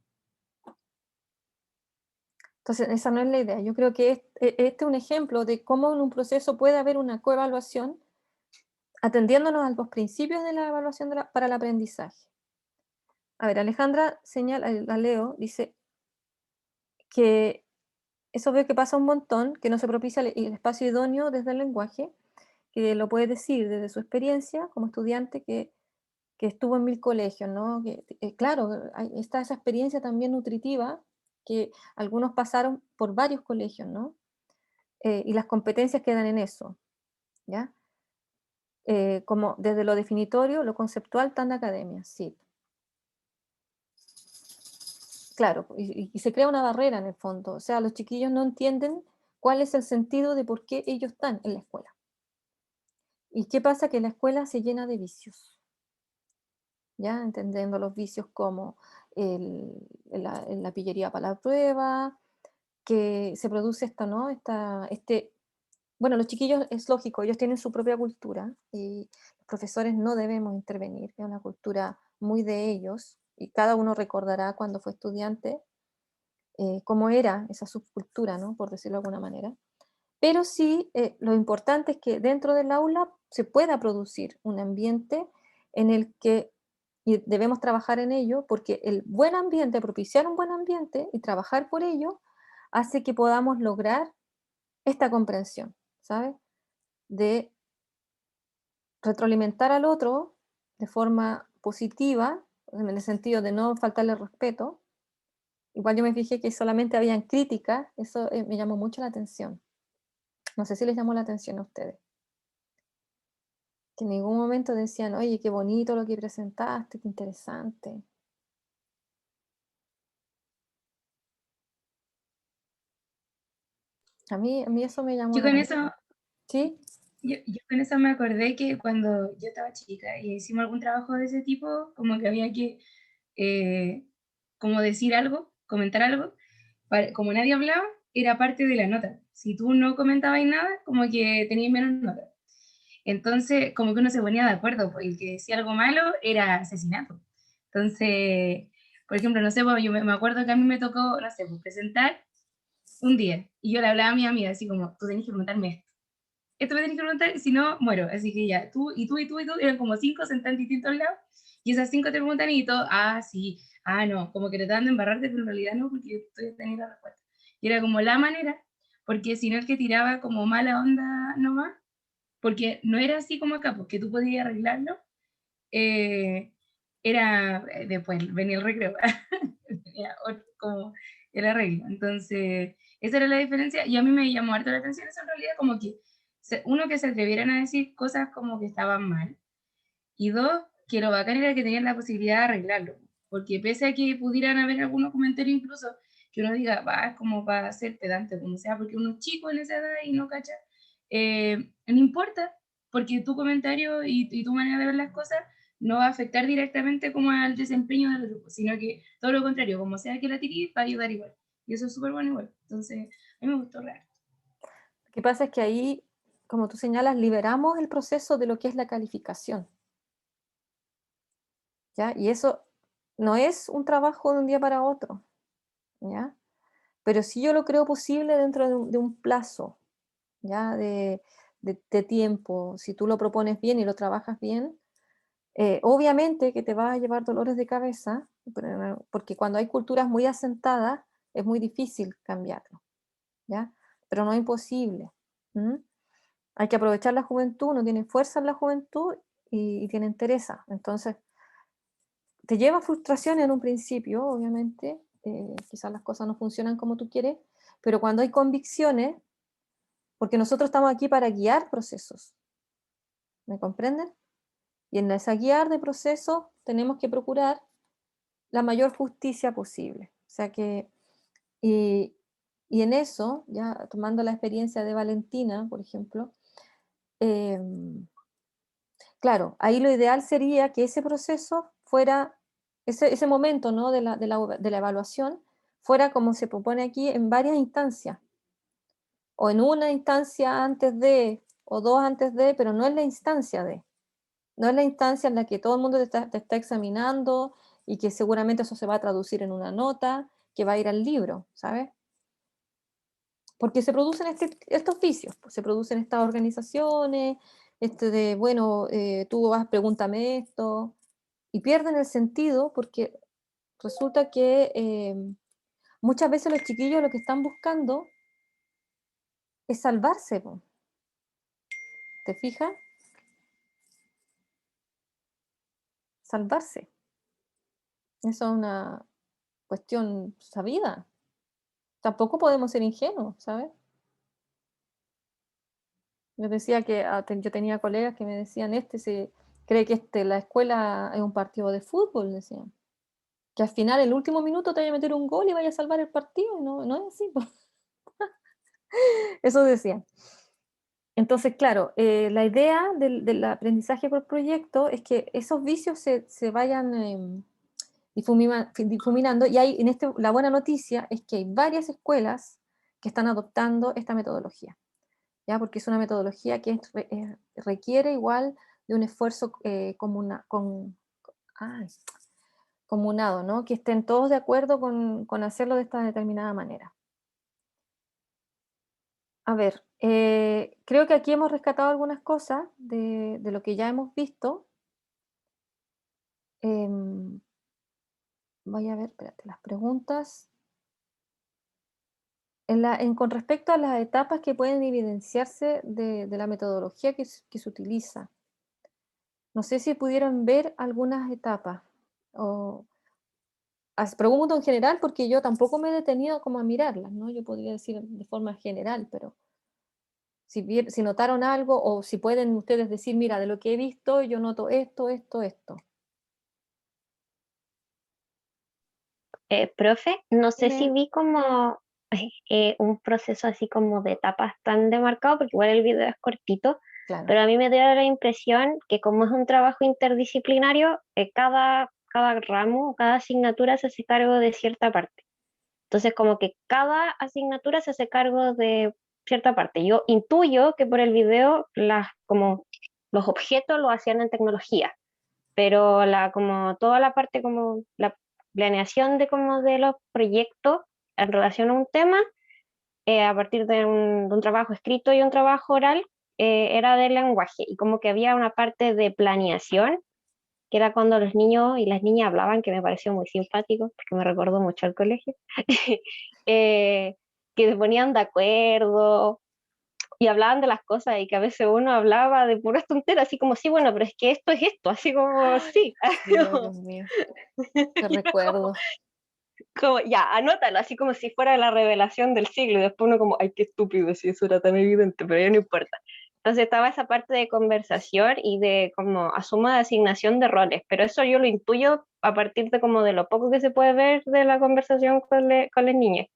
Entonces, esa no es la idea. Yo creo que este es un ejemplo de cómo en un proceso puede haber una coevaluación atendiéndonos a los principios de la evaluación para el aprendizaje. A ver, Alejandra señala, la leo, dice que eso veo que pasa un montón, que no se propicia el espacio idóneo desde el lenguaje, que lo puede decir desde su experiencia como estudiante que estuvo en 1000 colegios, ¿no? Claro, está esa experiencia también nutritiva, que algunos pasaron por varios colegios, ¿no? Y las competencias quedan en eso, ¿ya? Como desde lo definitorio, lo conceptual, tan de academia, sí. Claro, y se crea una barrera en el fondo, o sea, los chiquillos no entienden cuál es el sentido de por qué ellos están en la escuela. ¿Y qué pasa? Que la escuela se llena de vicios, ¿ya? Entendiendo los vicios como la pillería para la prueba, que se produce esto, ¿no? Bueno, los chiquillos, es lógico, ellos tienen su propia cultura y los profesores no debemos intervenir, es una cultura muy de ellos y cada uno recordará cuando fue estudiante cómo era esa subcultura, ¿no? Por decirlo de alguna manera. Pero sí, lo importante es que dentro del aula se pueda producir un ambiente en el que, y debemos trabajar en ello, porque el buen ambiente, propiciar un buen ambiente y trabajar por ello, hace que podamos lograr esta comprensión, ¿sabes? De retroalimentar al otro de forma positiva, en el sentido de no faltarle respeto. Igual yo me fijé que solamente habían críticas, eso me llamó mucho la atención. No sé si les llamó la atención a ustedes. Que en ningún momento decían, oye, qué bonito lo que presentaste, qué interesante. A mí eso me llamó Yo la con atención. eso, ¿Sí? yo con eso me acordé que cuando yo estaba chica y hicimos algún trabajo de ese tipo, como que había que como decir algo, comentar algo, como nadie hablaba, era parte de la nota. Si tú no comentabas nada, como que tenías menos nota. Entonces, como que uno se ponía de acuerdo, pues el que decía algo malo era asesinato. Entonces, por ejemplo, no sé, pues, yo me acuerdo que a mí me tocó, no sé, pues, presentar un día, y yo le hablaba a mi amiga, así como, tú tenés que preguntarme esto me tenés que preguntar, si no, muero. Así que ya, tú, y tú, y tú, y tú, eran como 5 sentadas en distintos lados, y esas 5 te preguntan y todo, sí, no, como que tratando de embarrarte, pero en realidad no, porque tú ya tenías la respuesta. Y era como la manera, porque si no el que tiraba como mala onda nomás, porque no era así como acá, porque tú podías arreglarlo, era después, venía el recreo, venía como el arreglo. Entonces, esa era la diferencia, y a mí me llamó harto la atención eso en realidad, como que uno, que se atrevieran a decir cosas como que estaban mal, y dos, que lo bacán era que tenían la posibilidad de arreglarlo, porque pese a que pudieran haber algunos comentarios incluso que uno diga, va, es como para ser pedante, como sea, porque uno es chico en esa edad y no cacha, no importa, porque tu comentario y tu manera de ver las cosas no va a afectar directamente como al desempeño del grupo, sino que todo lo contrario, como sea que la tirís, va a ayudar igual. Y eso es súper bueno igual. Entonces, a mí me gustó real. Lo que pasa es que ahí, como tú señalas, liberamos el proceso de lo que es la calificación, ¿ya? Y eso no es un trabajo de un día para otro, ¿ya? Pero sí yo lo creo posible dentro de un plazo, ¿ya? De tiempo. Si tú lo propones bien y lo trabajas bien, obviamente que te va a llevar dolores de cabeza, porque cuando hay culturas muy asentadas es muy difícil cambiarlo, ¿ya? Pero no es imposible. ¿Mm? Hay que aprovechar la juventud, uno tiene fuerza en la juventud y tiene entereza. Entonces, te lleva frustración en un principio, obviamente, quizás las cosas no funcionan como tú quieres, pero cuando hay convicciones, porque nosotros estamos aquí para guiar procesos, ¿me comprenden? Y en esa guiar de procesos tenemos que procurar la mayor justicia posible. O sea que, y en eso, ya tomando la experiencia de Valentina, por ejemplo, claro, ahí lo ideal sería que ese proceso fuera, ese momento, ¿no? de la evaluación, fuera como se propone aquí, en varias instancias, o en una instancia antes de, o dos antes de, pero no es la instancia de. No es la instancia en la que todo el mundo te está examinando y que seguramente eso se va a traducir en una nota que va a ir al libro, ¿sabes? Porque se producen estos vicios, pues, se producen estas organizaciones, de, bueno, tú vas, pregúntame esto, y pierden el sentido porque resulta que muchas veces los chiquillos lo que están buscando es salvarse, po. ¿Te fijas? Salvarse. Eso es una cuestión sabida. Tampoco podemos ser ingenuos, ¿sabes? Yo decía que yo tenía colegas que me decían, se cree que la escuela es un partido de fútbol, decían. Que al final, el último minuto te vaya a meter un gol y vaya a salvar el partido, y no es así, po. Eso decían. Entonces, claro, la idea del aprendizaje por proyecto es que esos vicios se vayan difuminando, y la buena noticia es que hay varias escuelas que están adoptando esta metodología, ¿ya? Porque es una metodología que requiere igual de un esfuerzo comunado, ¿no? Que estén todos de acuerdo con hacerlo de esta determinada manera. A ver, creo que aquí hemos rescatado algunas cosas de lo que ya hemos visto. Voy a ver, espérate, las preguntas. Con respecto a las etapas que pueden evidenciarse de la metodología que se utiliza, no sé si pudieron ver algunas etapas, o pregunto en general porque yo tampoco me he detenido como a mirarlas, ¿no? Yo podría decir de forma general, pero si notaron algo o si pueden ustedes decir, mira, de lo que he visto yo noto esto, esto, esto. Profe, no sé si Dime. vi como un proceso así como de etapas tan demarcado, porque igual el video es cortito, Claro. pero a mí me dio la impresión que como es un trabajo interdisciplinario, cada ramo, cada asignatura se hace cargo de cierta parte. Entonces, como que cada asignatura se hace cargo de cierta parte. Yo intuyo que por el video como los objetos lo hacían en tecnología, pero como toda la parte como la planeación de los proyectos en relación a un tema, a partir de un trabajo escrito y un trabajo oral, era del lenguaje, y como que había una parte de planeación, que era cuando los niños y las niñas hablaban, que me pareció muy simpático, porque me recordó mucho al colegio, que se ponían de acuerdo, y hablaban de las cosas y que a veces uno hablaba de puras tonteras, así como, sí, bueno, pero es que esto es esto, así como, sí. Sí, oh, Dios mío, qué recuerdo. Como, ya, anótalo, así como si fuera la revelación del siglo, y después uno como, ay, qué estúpido, si eso era tan evidente, pero ya no importa. Entonces estaba esa parte de conversación y de como asumo de asignación de roles, pero eso yo lo intuyo a partir de como de lo poco que se puede ver de la conversación con las niñas.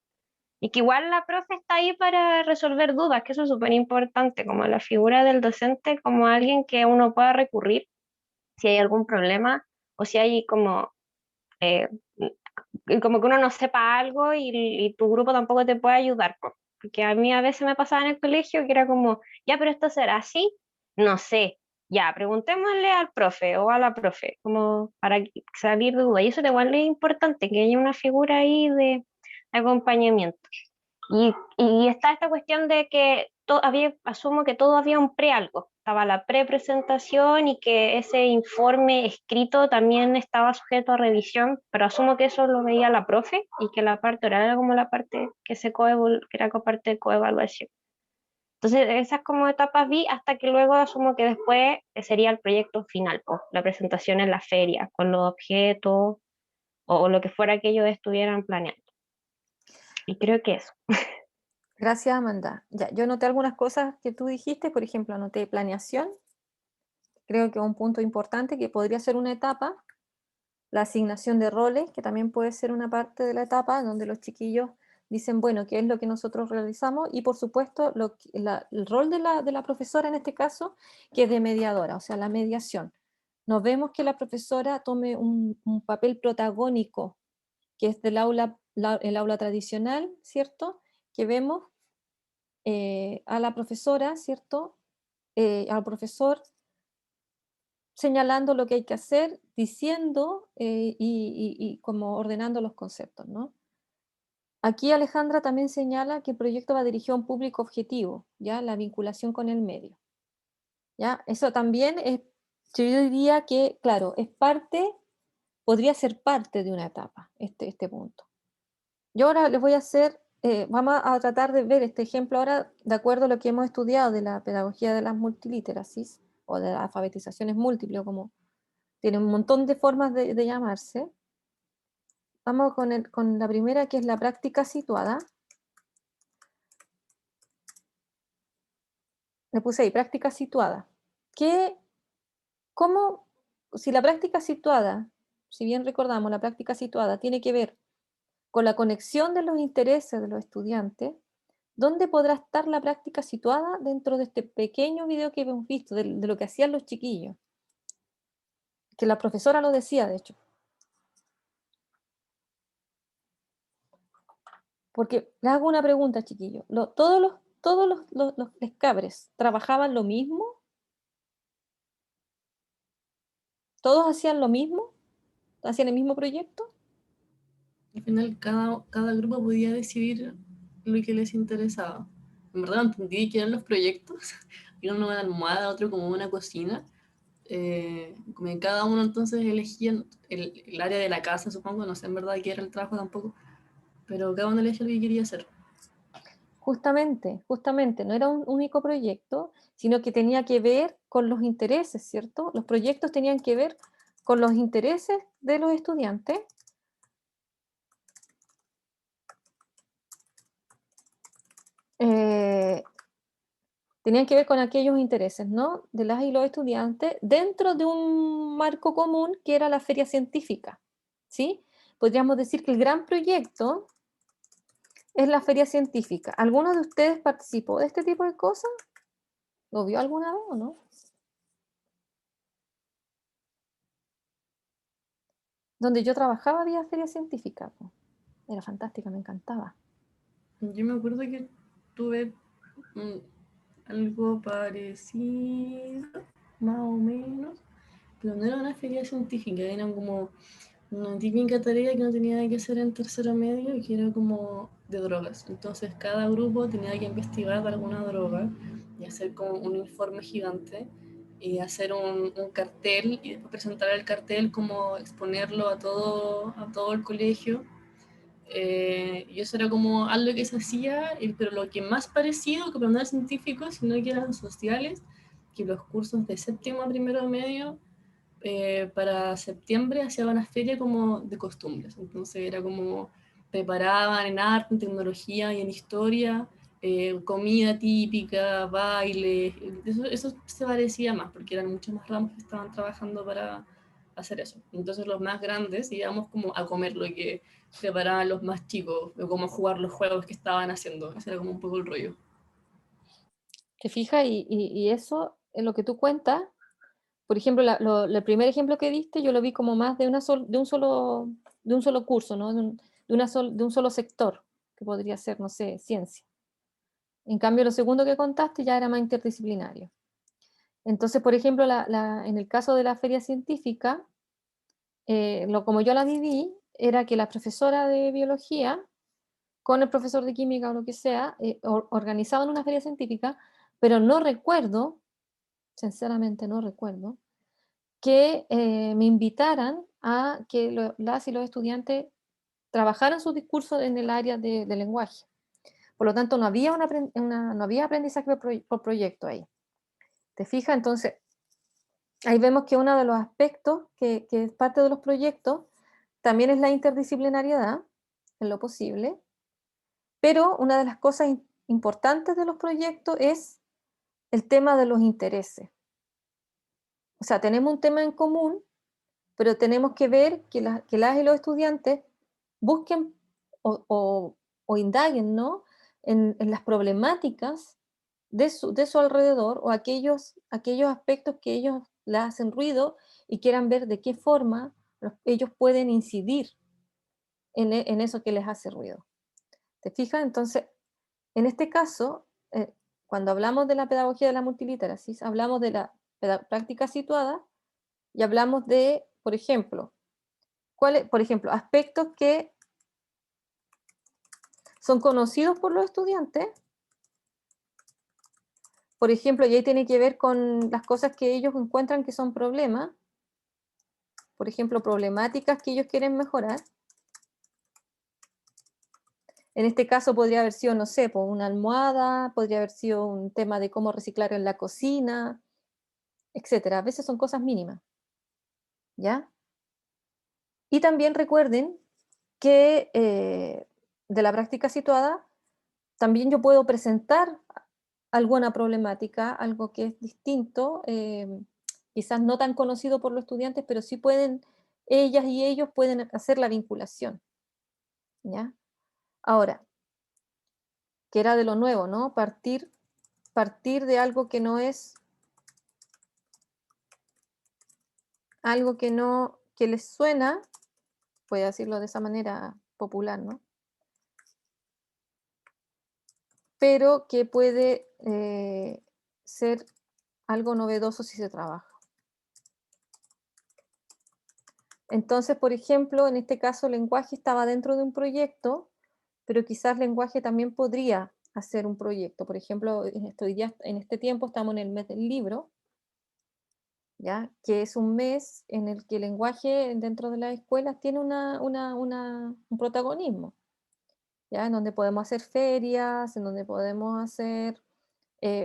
Y que igual la profe está ahí para resolver dudas, que eso es súper importante, como la figura del docente como alguien que uno pueda recurrir si hay algún problema o si hay eh, como que uno no sepa algo y tu grupo tampoco te puede ayudar. Po. Porque a mí a veces me pasaba en el colegio que era como, ya, pero esto será así, no sé, ya, preguntémosle al profe o a la profe, como para salir de duda. Y eso igual es importante, que haya una figura ahí de acompañamiento. Y está esta cuestión de que asumo que todo había un pre algo. Estaba la pre-presentación y que ese informe escrito también estaba sujeto a revisión, pero asumo que eso lo veía la profe y que la parte oral era como la parte que era parte de coevaluación. Entonces, esas como etapas vi hasta que luego asumo que después sería el proyecto final, pues, la presentación en la feria, con los objetos o lo que fuera que ellos estuvieran planeando. Y creo que eso. Gracias, Amanda. Ya, yo anoté algunas cosas que tú dijiste, por ejemplo, anoté planeación, creo que es un punto importante que podría ser una etapa, la asignación de roles, que también puede ser una parte de la etapa donde los chiquillos dicen, bueno, qué es lo que nosotros realizamos, y por supuesto el rol de la profesora en este caso, que es de mediadora, o sea, la mediación. Nos vemos que la profesora tome un papel protagónico, que es del aula, el aula tradicional, ¿cierto? Que vemos a la profesora, ¿cierto? Al profesor señalando lo que hay que hacer, diciendo y como ordenando los conceptos, ¿no? Aquí Alejandra también señala que el proyecto va dirigido a un público objetivo, ¿ya? La vinculación con el medio, ¿ya? Eso también es, yo diría que, claro, es parte, podría ser parte de una etapa, este punto. Yo ahora les voy a hacer, vamos a tratar de ver este ejemplo ahora de acuerdo a lo que hemos estudiado de la pedagogía de las multiliteracies o de las alfabetizaciones múltiples, como tiene un montón de formas de llamarse. Vamos con la primera, que es la práctica situada. Le puse ahí, práctica situada. ¿Cómo, si la práctica situada, si bien recordamos, la práctica situada tiene que ver con la conexión de los intereses de los estudiantes, ¿dónde podrá estar la práctica situada dentro de este pequeño video que hemos visto, de lo que hacían los chiquillos? Que la profesora lo decía, de hecho. Porque les hago una pregunta, chiquillos. ¿Todos los cabres trabajaban lo mismo? ¿Todos hacían lo mismo? ¿Hacían el mismo proyecto? Al final cada grupo podía decidir lo que les interesaba. En verdad no entendí qué eran los proyectos. Uno una almohada, otro como una cocina. Como que cada uno entonces elegía el área de la casa, supongo. No sé en verdad qué era el trabajo tampoco. Pero cada uno elegía lo que quería hacer. Justamente, no era un único proyecto, sino que tenía que ver con los intereses, ¿cierto? Los proyectos tenían que ver con los intereses de los estudiantes. Tenían que ver con aquellos intereses, ¿no? De las y los estudiantes dentro de un marco común que era la feria científica, ¿sí? Podríamos decir que el gran proyecto es la feria científica. ¿Alguno de ustedes participó de este tipo de cosas? ¿Lo vio alguna vez o no? Donde yo trabajaba había feria científica. Era fantástica, me encantaba. Yo me acuerdo que tuve algo parecido, más o menos, pero no era una feria científica, era como una típica tarea que no tenía nada que hacer en tercero medio y que era como de drogas. Entonces cada grupo tenía que investigar de alguna droga y hacer como un informe gigante y hacer un cartel y después presentar el cartel, como exponerlo a todo el colegio Y eso era como algo que se hacía, pero lo que más parecido, que no era científico, sino que eran sociales, que los cursos de séptimo a primero medio, para septiembre hacían una feria como de costumbres. Entonces era como preparaban en arte, en tecnología y en historia, comida típica, baile, eso se parecía más, porque eran muchos más ramos que estaban trabajando para hacer eso. Entonces los más grandes íbamos como a comer lo que preparaban los más chicos, o como jugar los juegos que estaban haciendo. Ese era como un poco el rollo. ¿Te fijas? Y eso, en lo que tú cuentas, por ejemplo, el primer ejemplo que diste, yo lo vi como más de un solo curso, ¿no? De un solo sector, que podría ser, no sé, ciencia. En cambio, lo segundo que contaste ya era más interdisciplinario. Entonces, por ejemplo, en el caso de la feria científica, como yo la viví, era que la profesora de biología, con el profesor de química o lo que sea, organizaban una feria científica, pero no recuerdo, sinceramente no recuerdo, que me invitaran a que las y los estudiantes trabajaran su discurso en el área de lenguaje. Por lo tanto, no había aprendizaje por proyecto ahí. ¿Te fijas? Entonces, ahí vemos que uno de los aspectos que es parte de los proyectos también es la interdisciplinariedad, en lo posible, pero una de las cosas importantes de los proyectos es el tema de los intereses. O sea, tenemos un tema en común, pero tenemos que ver que las y los estudiantes busquen o indaguen, ¿no? en las problemáticas de su alrededor, o aquellos aspectos que ellos les hacen ruido y quieran ver de qué forma ellos pueden incidir en eso que les hace ruido. ¿Te fijas? Entonces, en este caso, cuando hablamos de la pedagogía de la multiliterasis, hablamos de la práctica situada y hablamos de, por ejemplo, aspectos que son conocidos por los estudiantes, por ejemplo, y ahí tiene que ver con las cosas que ellos encuentran que son problemas, por ejemplo, problemáticas que ellos quieren mejorar. En este caso podría haber sido, no sé, pues una almohada, podría haber sido un tema de cómo reciclar en la cocina, etcétera. A veces son cosas mínimas, ¿ya? Y también recuerden que de la práctica situada, también yo puedo presentar alguna problemática, algo que es distinto, quizás no tan conocido por los estudiantes, pero sí ellas y ellos pueden hacer la vinculación, ¿ya? Ahora, que era de lo nuevo, ¿no? Partir de algo que no es, algo que les suena, voy a decirlo de esa manera popular, ¿no? Pero que puede ser algo novedoso si se trabaja. Entonces, por ejemplo, en este caso, lenguaje estaba dentro de un proyecto, pero quizás lenguaje también podría hacer un proyecto. Por ejemplo, en este tiempo estamos en el mes del libro, ¿ya? Que es un mes en el que el lenguaje dentro de las escuelas tiene un protagonismo, ¿ya? En donde podemos hacer ferias, en donde podemos hacer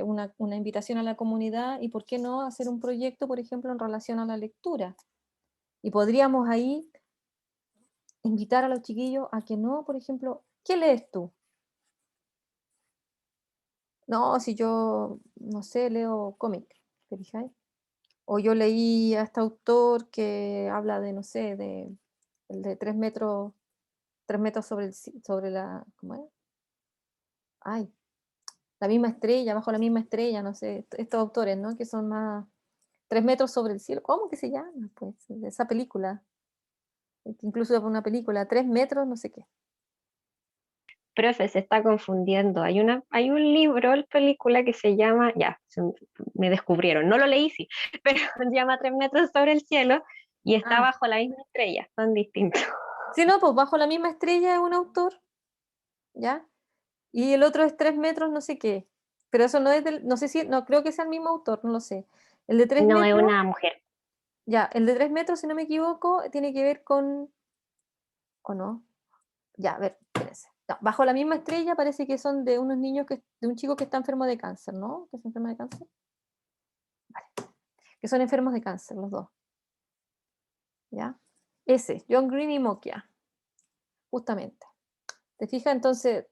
una invitación a la comunidad y, ¿por qué no, hacer un proyecto, por ejemplo, en relación a la lectura? Y podríamos ahí invitar a los chiquillos a que no, por ejemplo, ¿qué lees tú? No, si yo, no sé, leo cómic, ¿te fijáis? O yo leí a este autor que habla de, no sé, el de 3 metros sobre la, ¿cómo es? Ay, la misma estrella, bajo la misma estrella, no sé, estos autores, ¿no? Que son más 3 metros sobre el cielo. ¿Cómo que se llama? Pues, de esa película. Incluso una película, 3 metros, no sé qué. Profe, se está confundiendo. Hay un libro, la película que se llama, me descubrieron, no lo leí, sí, pero se llama 3 metros sobre el cielo y está bajo la misma estrella, son distintos. Sí, no, pues bajo la misma estrella es un autor, ¿ya? Y el otro es 3 metros, no sé qué. Pero eso no es no sé si, no creo que sea el mismo autor, no lo sé. El de 3 No, metros. es una mujer. Ya, el de 3 metros, si no me equivoco, tiene que ver con, ¿o no? Ya, a ver, espérense. No, bajo la misma estrella parece que son de unos niños, de un chico que está enfermo de cáncer, ¿no? ¿Que se enferma de cáncer? Vale. Que son enfermos de cáncer, los dos. ¿Ya? Ese, John Green y Mokia, justamente. ¿Te fijas? Entonces,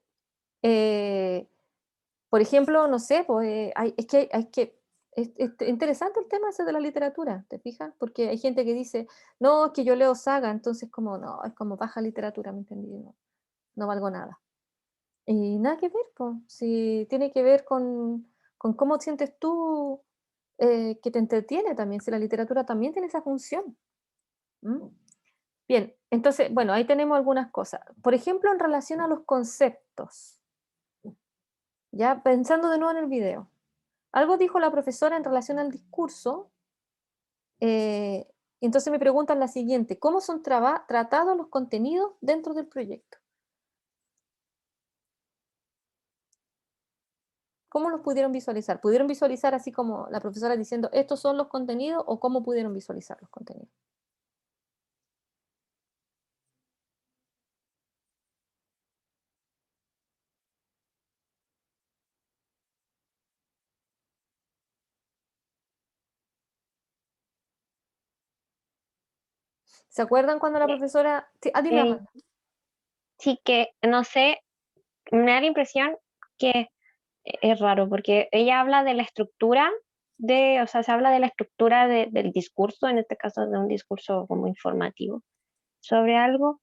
por ejemplo, no sé, pues, es interesante el tema ese de la literatura, ¿te fijas? Porque hay gente que dice, no, es que yo leo saga, entonces como, no, es como baja literatura, ¿me entendí? No, no valgo nada. Y nada que ver, pues, si tiene que ver con cómo sientes tú que te entretiene también, si la literatura también tiene esa función. ¿Mm? Bien, entonces, bueno, ahí tenemos algunas cosas. Por ejemplo, en relación a los conceptos, ya pensando de nuevo en el video. Algo dijo la profesora en relación al discurso, entonces me preguntan la siguiente, ¿cómo son tratados los contenidos dentro del proyecto? ¿Cómo los pudieron visualizar? ¿Pudieron visualizar así como la profesora diciendo, estos son los contenidos, o cómo pudieron visualizar los contenidos? ¿Se acuerdan cuando la profesora... Sí, dime, Amanda. Sí, que no sé, me da la impresión que es raro, porque ella habla de la estructura o sea, se habla de la estructura del discurso, en este caso de un discurso como informativo sobre algo,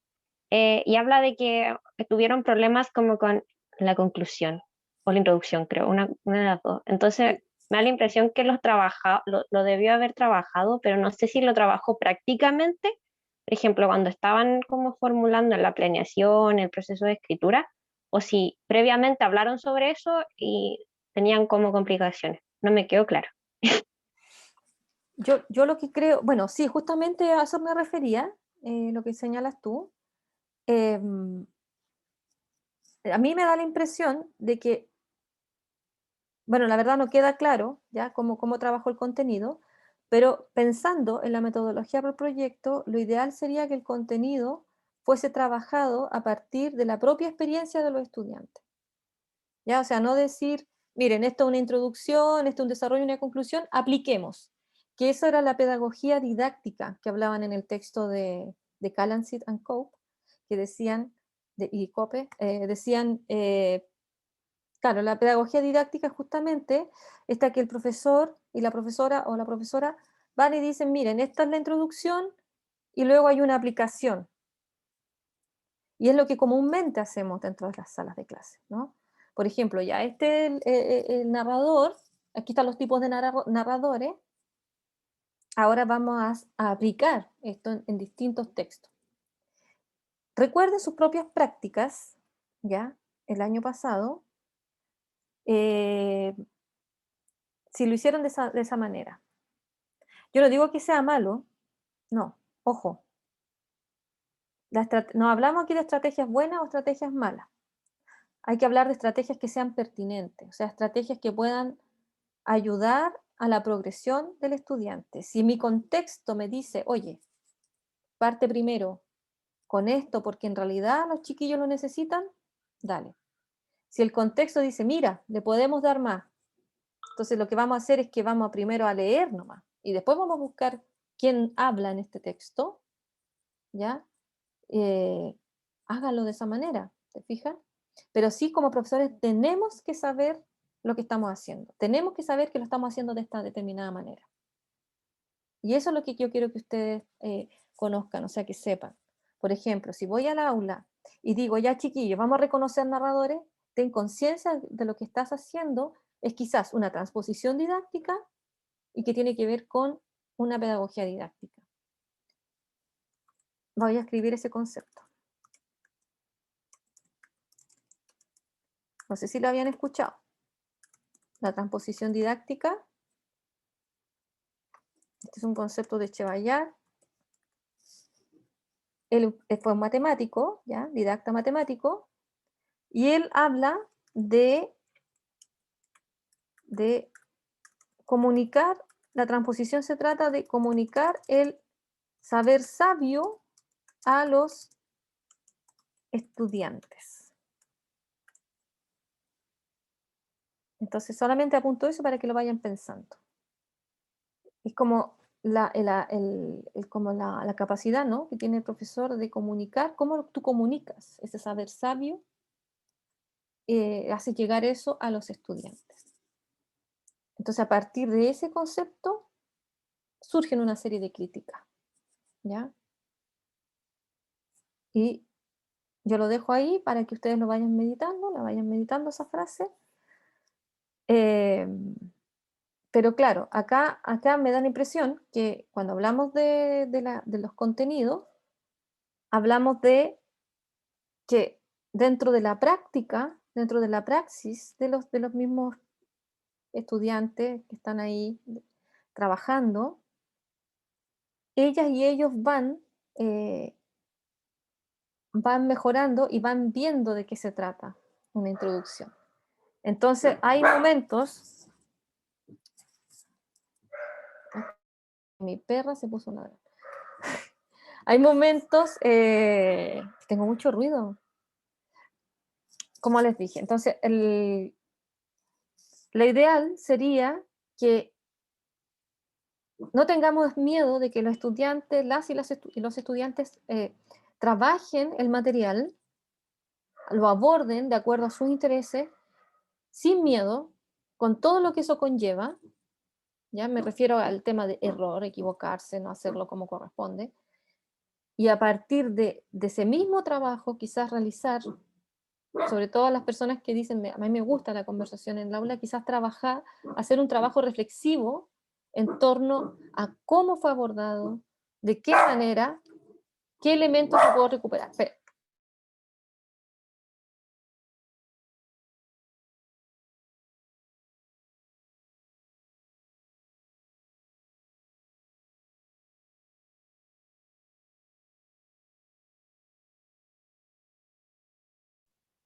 y habla de que tuvieron problemas como con la conclusión o la introducción, creo, una de las dos. Entonces, me da la impresión que lo debió haber trabajado, pero no sé si lo trabajó prácticamente. Por ejemplo, cuando estaban como formulando la planeación, el proceso de escritura, o si previamente hablaron sobre eso y tenían como complicaciones. No me quedó claro. Yo lo que creo, bueno, sí, justamente a eso me refería, lo que señalas tú. A mí me da la impresión de que, bueno, la verdad no queda claro ya cómo trabajó el contenido, pero pensando en la metodología del proyecto, lo ideal sería que el contenido fuese trabajado a partir de la propia experiencia de los estudiantes. ¿Ya? O sea, no decir, miren, esto es una introducción, esto es un desarrollo y una conclusión, apliquemos. Que eso era la pedagogía didáctica que hablaban en el texto de Callansit and Cope, que decían, y Cope, decían, claro, la pedagogía didáctica justamente está que el profesor y la profesora o la profesora van y dicen, miren, esta es la introducción y luego hay una aplicación. Y es lo que comúnmente hacemos dentro de las salas de clase, ¿no? Por ejemplo, ya el narrador, aquí están los tipos de narradores, ahora vamos a aplicar esto en distintos textos. Recuerden sus propias prácticas, ya, el año pasado, si lo hicieron de esa manera. Yo no digo que sea malo, no, ojo. No hablamos aquí de estrategias buenas o estrategias malas. Hay que hablar de estrategias que sean pertinentes, o sea, estrategias que puedan ayudar a la progresión del estudiante. Si mi contexto me dice, oye, parte primero con esto porque en realidad los chiquillos lo necesitan, dale. Si el contexto dice, mira, le podemos dar más, entonces lo que vamos a hacer es que vamos primero a leer nomás y después vamos a buscar quién habla en este texto, ¿ya? Háganlo de esa manera, ¿te fijas? Pero sí, como profesores tenemos que saber lo que estamos haciendo. Tenemos que saber que lo estamos haciendo de esta determinada manera. Y eso es lo que yo quiero que ustedes conozcan, o sea, que sepan. Por ejemplo, si voy al aula y digo, ya chiquillos, vamos a reconocer narradores, ten conciencia de lo que estás haciendo, es quizás una transposición didáctica y que tiene que ver con una pedagogía didáctica. Voy a escribir ese concepto. No sé si lo habían escuchado. La transposición didáctica. Este es un concepto de Chevallar. Él fue un matemático, ¿ya? Didacta matemático, y él habla de comunicar, la transposición se trata de comunicar el saber sabio a los estudiantes. Entonces solamente apunto eso para que lo vayan pensando. Es como la capacidad, ¿no?, que tiene el profesor de comunicar, cómo tú comunicas ese saber sabio, hace llegar eso a los estudiantes. Entonces, a partir de ese concepto, surgen una serie de críticas, ¿ya? Y yo lo dejo ahí para que ustedes lo vayan meditando, la vayan meditando esa frase. Pero claro, acá me da la impresión que cuando hablamos de los contenidos, hablamos de que dentro de la práctica, dentro de la praxis de los mismos estudiantes que están ahí trabajando, ellas y ellos van mejorando y van viendo de qué se trata una introducción. Entonces, hay momentos... Mi perra se puso una... Hay momentos... tengo mucho ruido. Como les dije, entonces, la ideal sería que no tengamos miedo de que los estudiantes, los estudiantes trabajen el material, lo aborden de acuerdo a sus intereses, sin miedo, con todo lo que eso conlleva. Ya me refiero al tema de error, equivocarse, no hacerlo como corresponde. Y a partir de ese mismo trabajo, quizás realizar, sobre todo a las personas que dicen, a mí me gusta la conversación en el aula, quizás hacer un trabajo reflexivo en torno a cómo fue abordado, de qué manera, qué elementos se puedo recuperar. Pero,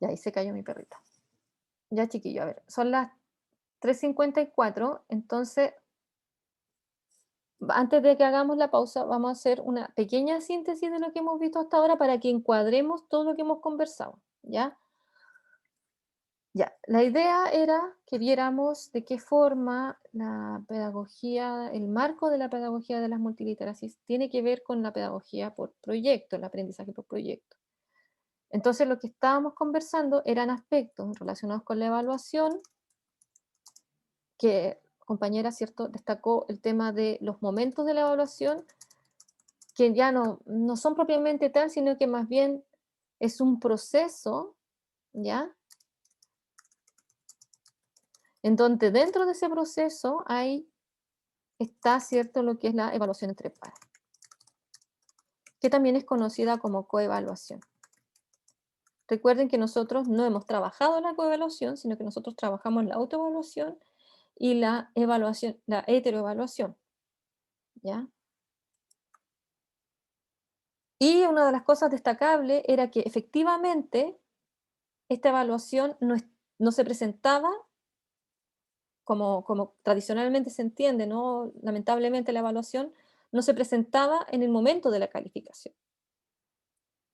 y ahí se cayó mi perrita. Ya, chiquillo, a ver, son las 3:54, entonces, antes de que hagamos la pausa, vamos a hacer una pequeña síntesis de lo que hemos visto hasta ahora para que encuadremos todo lo que hemos conversado, ¿ya? Ya, la idea era que viéramos de qué forma la pedagogía, el marco de la pedagogía de las multiliteracies tiene que ver con la pedagogía por proyecto, el aprendizaje por proyecto. Entonces, lo que estábamos conversando eran aspectos relacionados con la evaluación, que compañera, ¿cierto?, destacó el tema de los momentos de la evaluación, que ya no son propiamente tal, sino que más bien es un proceso, ¿ya?, en donde dentro de ese proceso está, ¿cierto?, lo que es la evaluación entre pares, que también es conocida como coevaluación. Recuerden que nosotros no hemos trabajado en la coevaluación, sino que nosotros trabajamos en la autoevaluación y la evaluación, la heteroevaluación, ¿ya? Y una de las cosas destacables era que efectivamente esta evaluación no se presentaba como tradicionalmente se entiende, ¿no? Lamentablemente la evaluación no se presentaba en el momento de la calificación,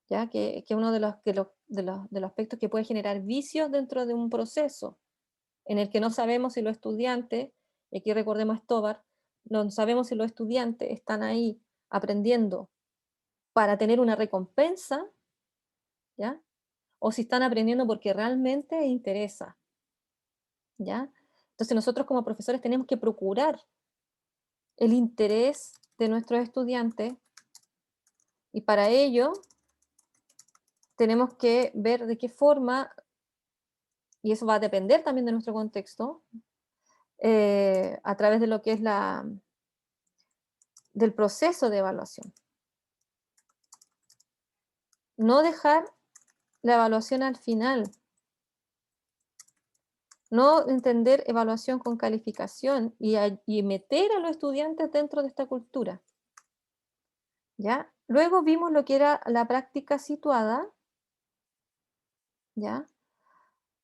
¿ya? Que uno de los aspectos que puede generar vicios dentro de un proceso en el que no sabemos si los estudiantes, y aquí recordemos a Stobar, no sabemos si los estudiantes están ahí aprendiendo para tener una recompensa, ¿ya?, o si están aprendiendo porque realmente interesa, ¿ya? Entonces nosotros como profesores tenemos que procurar el interés de nuestros estudiantes, y para ello tenemos que ver de qué forma, y eso va a depender también de nuestro contexto, a través de lo que es del proceso de evaluación. No dejar la evaluación al final. No entender evaluación con calificación y meter a los estudiantes dentro de esta cultura, ¿ya? Luego vimos lo que era la práctica situada, ¿ya?,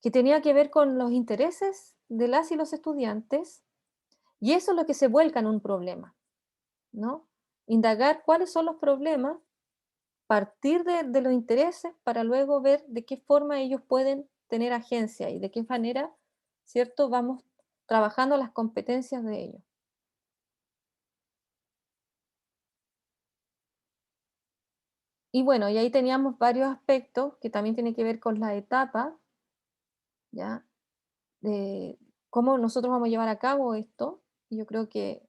que tenía que ver con los intereses de las y los estudiantes, y eso es lo que se vuelca en un problema, ¿no? Indagar cuáles son los problemas partir de los intereses para luego ver de qué forma ellos pueden tener agencia y de qué manera, ¿cierto?, vamos trabajando las competencias de ellos. Y bueno, y ahí teníamos varios aspectos que también tienen que ver con la etapa, ¿ya? De cómo nosotros vamos a llevar a cabo esto. Y yo creo que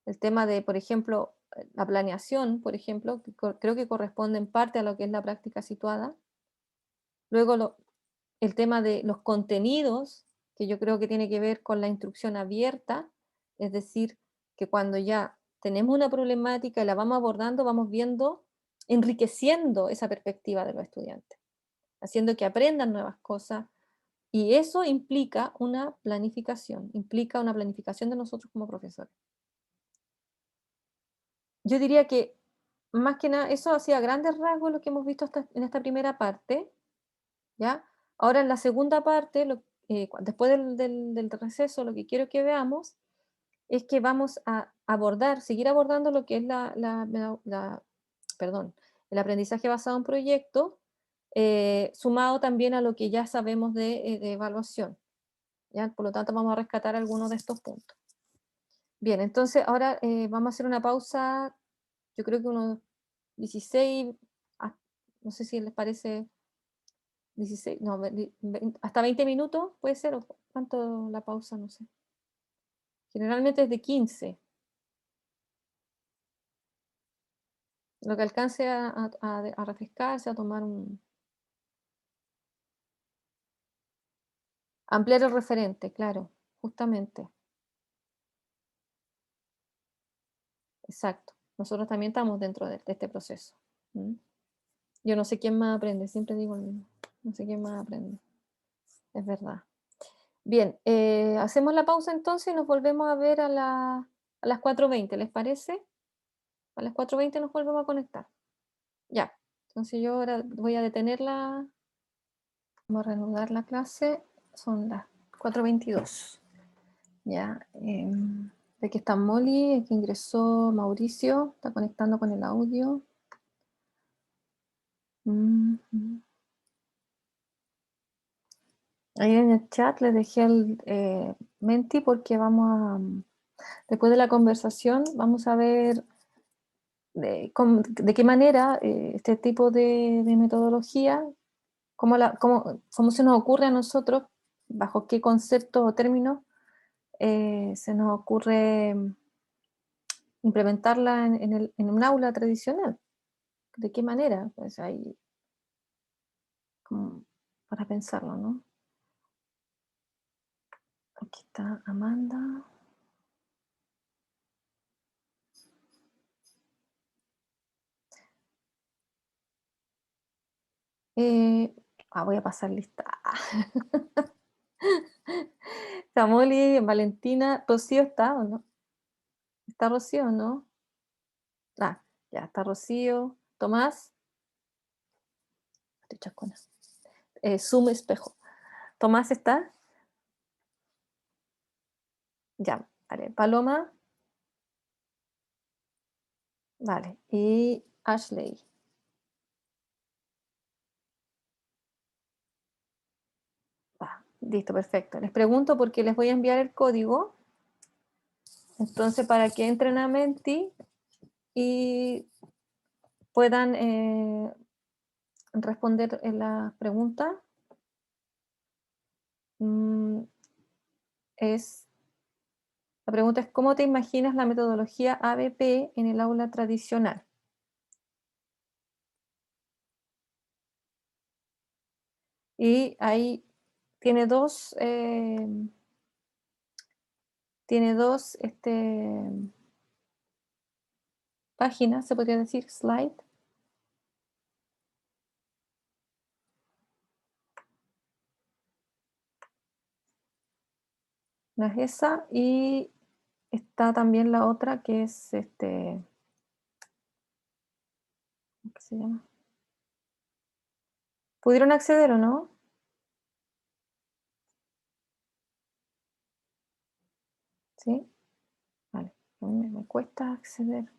el tema de, por ejemplo, la planeación, por ejemplo, que creo que corresponde en parte a lo que es la práctica situada. Luego el tema de los contenidos, que yo creo que tiene que ver con la instrucción abierta, es decir, que cuando ya tenemos una problemática y la vamos abordando, vamos viendo, enriqueciendo esa perspectiva de los estudiantes, haciendo que aprendan nuevas cosas, y eso implica una planificación de nosotros como profesores. Yo diría que, más que nada, eso hacía grandes rasgos lo que hemos visto en esta primera parte, ¿ya? Ahora en la segunda parte, después del receso, lo que quiero que veamos es que vamos a seguir abordando lo que es perdón, el aprendizaje basado en proyectos, sumado también a lo que ya sabemos de evaluación, ¿ya? Por lo tanto, vamos a rescatar algunos de estos puntos. Bien, entonces ahora vamos a hacer una pausa, yo creo que unos 16, no sé si les parece 16, no, hasta 20 minutos puede ser, o cuánto la pausa, no sé. Generalmente es de 15. Lo que alcance a refrescarse, a tomar ampliar el referente, claro, justamente. Exacto. Nosotros también estamos dentro de este proceso. Yo no sé quién más aprende, siempre digo lo mismo. No sé quién más aprende. Es verdad. Bien, hacemos la pausa entonces y nos volvemos a ver a las 4:20, ¿les parece? A las 4:20 nos volvemos a conectar. Ya, entonces yo ahora voy a detenerla. Vamos a reanudar la clase. Son las 4:22. Ya, aquí está Molly, aquí ingresó Mauricio, está conectando con el audio. Ahí en el chat les dejé el Menti porque después de la conversación, vamos a ver de qué manera este tipo de metodología, cómo se nos ocurre a nosotros, bajo qué conceptos o términos se nos ocurre implementarla en un aula tradicional. ¿De qué manera? Pues ahí, como para pensarlo, ¿no? Aquí está Amanda. Voy a pasar lista. Está Molly, Valentina, Rocío está, ¿o no? ¿Está Rocío o no? Ya está Rocío. Tomás. Estoy chascona. Zoom espejo. ¿Tomás está? Ya, vale. Paloma. Vale. Y Ashley. Listo, perfecto. Les pregunto porque les voy a enviar el código. Entonces, para que entren a Menti y puedan responder en la pregunta. La pregunta es, ¿cómo te imaginas la metodología ABP en el aula tradicional? Y ahí tiene dos páginas, se podría decir, slide. Una es esa y está también la otra que es ¿cómo se llama? ¿Pudieron acceder o no? ¿Sí? Vale, me cuesta acceder.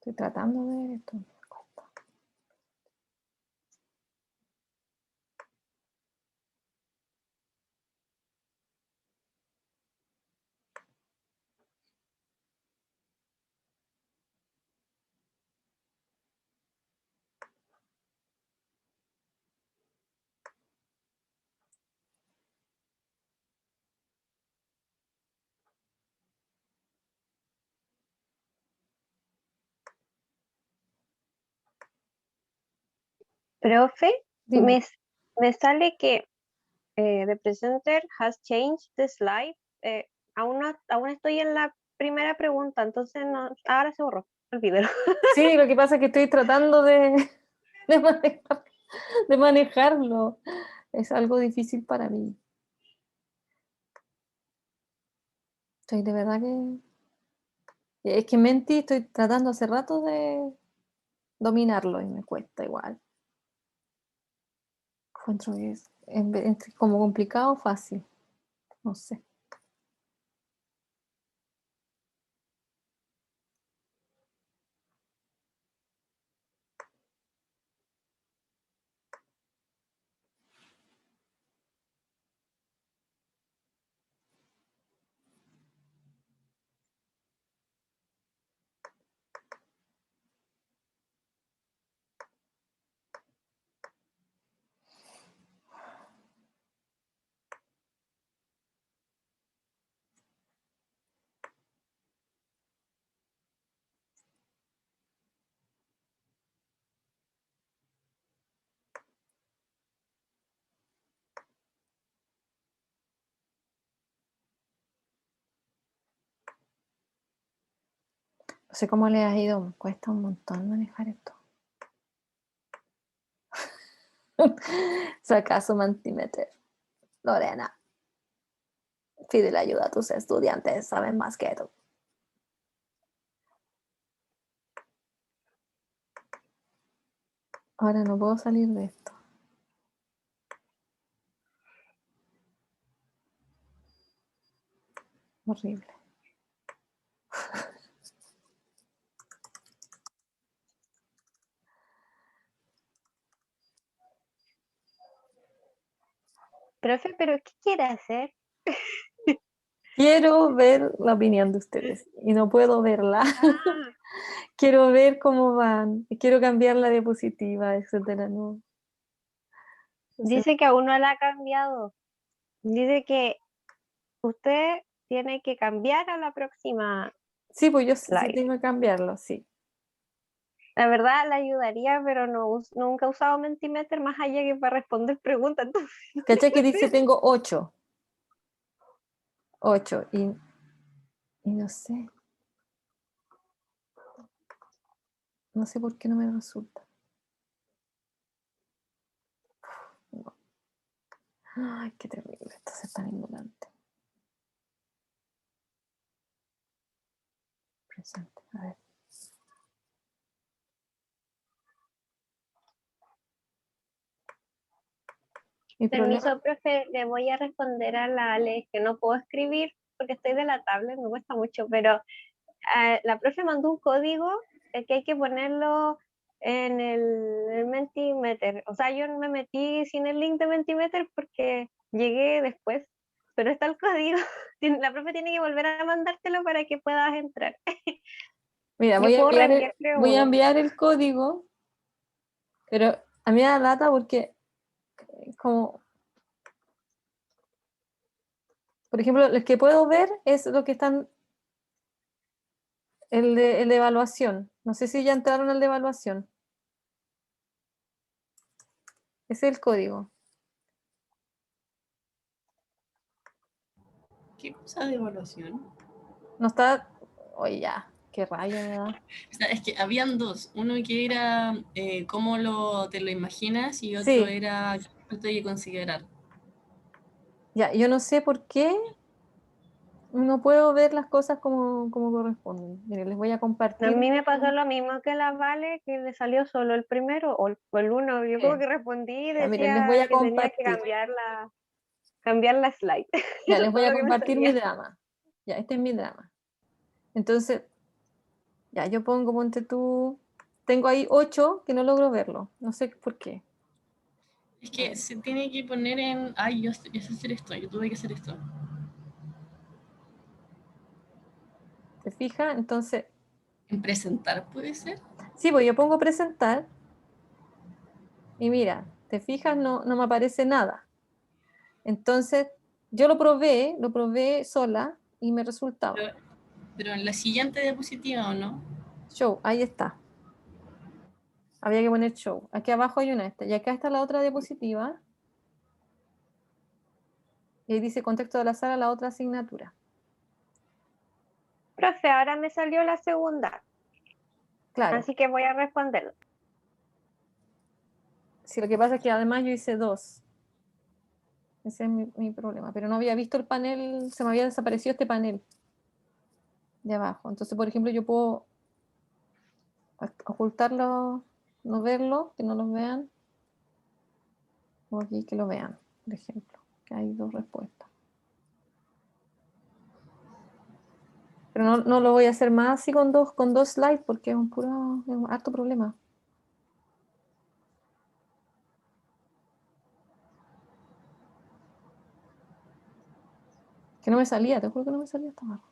Estoy tratando de ver esto. Profe, Dime. me sale que the presenter has changed the slide. Aún estoy en la primera pregunta, entonces ahora se borró, olvídalo. Sí, lo que pasa es que estoy tratando de manejarlo. Es algo difícil para mí. Estoy de verdad que... Es que Menti estoy tratando hace rato de dominarlo y me cuesta igual. Encuentro que es como complicado o fácil. No sé. No sé cómo le has ido. Me cuesta un montón manejar esto. Fracaso Mentimeter. Lorena. Pide ayuda a tus estudiantes. Saben más que tú. Ahora no puedo salir de esto. Horrible. Profe, ¿pero qué quiere hacer? Quiero ver la opinión de ustedes y no puedo verla. Quiero ver cómo van. Quiero cambiar la diapositiva, etcétera. No. Dice que aún no la ha cambiado. Dice que usted tiene que cambiar a la próxima. Sí, pues yo sí slide. tengo que cambiarlo, sí. La verdad la ayudaría, pero nunca he usado Mentimeter más allá que para responder preguntas. Entonces, ¿Cachai que dice tengo 8? 8 y no sé. No sé por qué no me resulta. No. Ay, qué terrible. Esto es tan ignorante. Presente. A ver. Mi permiso, profe, le voy a responder a la Ale, que no puedo escribir porque estoy de la tablet, me cuesta mucho, pero la profe mandó un código que hay que ponerlo en el Mentimeter. O sea, yo me metí sin el link de Mentimeter porque llegué después, pero está el código. La profe tiene que volver a mandártelo para que puedas entrar. Mira, voy a enviar el código, pero a mí me da lata porque como, por ejemplo, el que puedo ver es lo que están, el de evaluación. No sé si ya entraron al de evaluación. Ese es el código. ¿Qué cosa de evaluación? No está... Oye, ya, qué rabia me da. O sea, es que habían dos. Uno que era cómo te lo imaginas y otro Sí. era qué aspecto hay que considerar. Ya, yo no sé por qué no puedo ver las cosas como corresponden. Miren, les voy a compartir. A mí me pasó lo mismo que la Vale, que le salió solo el primero o el uno. Yo como que respondí y Ya, decía miren, les voy a que tenía que compartir. cambiar la slide. Ya, les voy Todo a lo que me compartir mi salía. drama. Ya, este es mi drama. Entonces, Ya, yo pongo, ponte tú, tengo ahí 8 que no logro verlo, no sé por qué. Es que se tiene que poner en, ay, yo sé hacer esto, yo tuve que hacer esto. ¿Te fijas? Entonces, ¿En presentar puede ser? sí, pues yo pongo presentar y mira, ¿te fijas? No, no me aparece nada. Entonces, yo lo probé sola y me resultaba. Pero en la siguiente diapositiva, ¿o no? Show, ahí está. Había que poner show. Aquí abajo hay una esta. Y acá está la otra diapositiva. Y ahí dice contexto de la sala, la otra asignatura. Profe, ahora me salió la segunda, Claro. así que voy a responderlo. Sí, lo que pasa es que además yo hice 2. Ese es mi problema. Pero no había visto el panel, se me había desaparecido este panel de abajo. Entonces, por ejemplo, yo puedo ocultarlo, no verlo, que no los vean. O aquí que lo vean, por ejemplo. Que hay 2 respuestas. Pero no lo voy a hacer más así con dos slides porque es es un harto problema. Que no me salía, te juro que no me salía hasta abajo.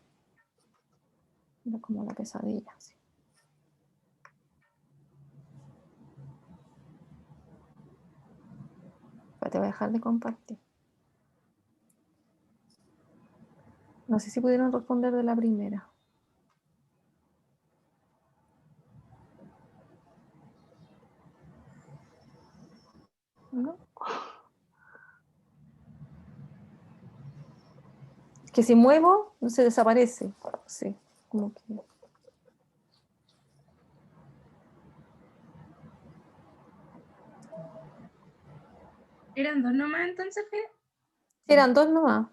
Era como la pesadilla, así. Te voy a dejar de compartir. No sé si pudieron responder de la primera. ¿No? Que si muevo, no se desaparece. Sí, como que... ¿Eran 2 nomás entonces, Fede? Eran 2 nomás.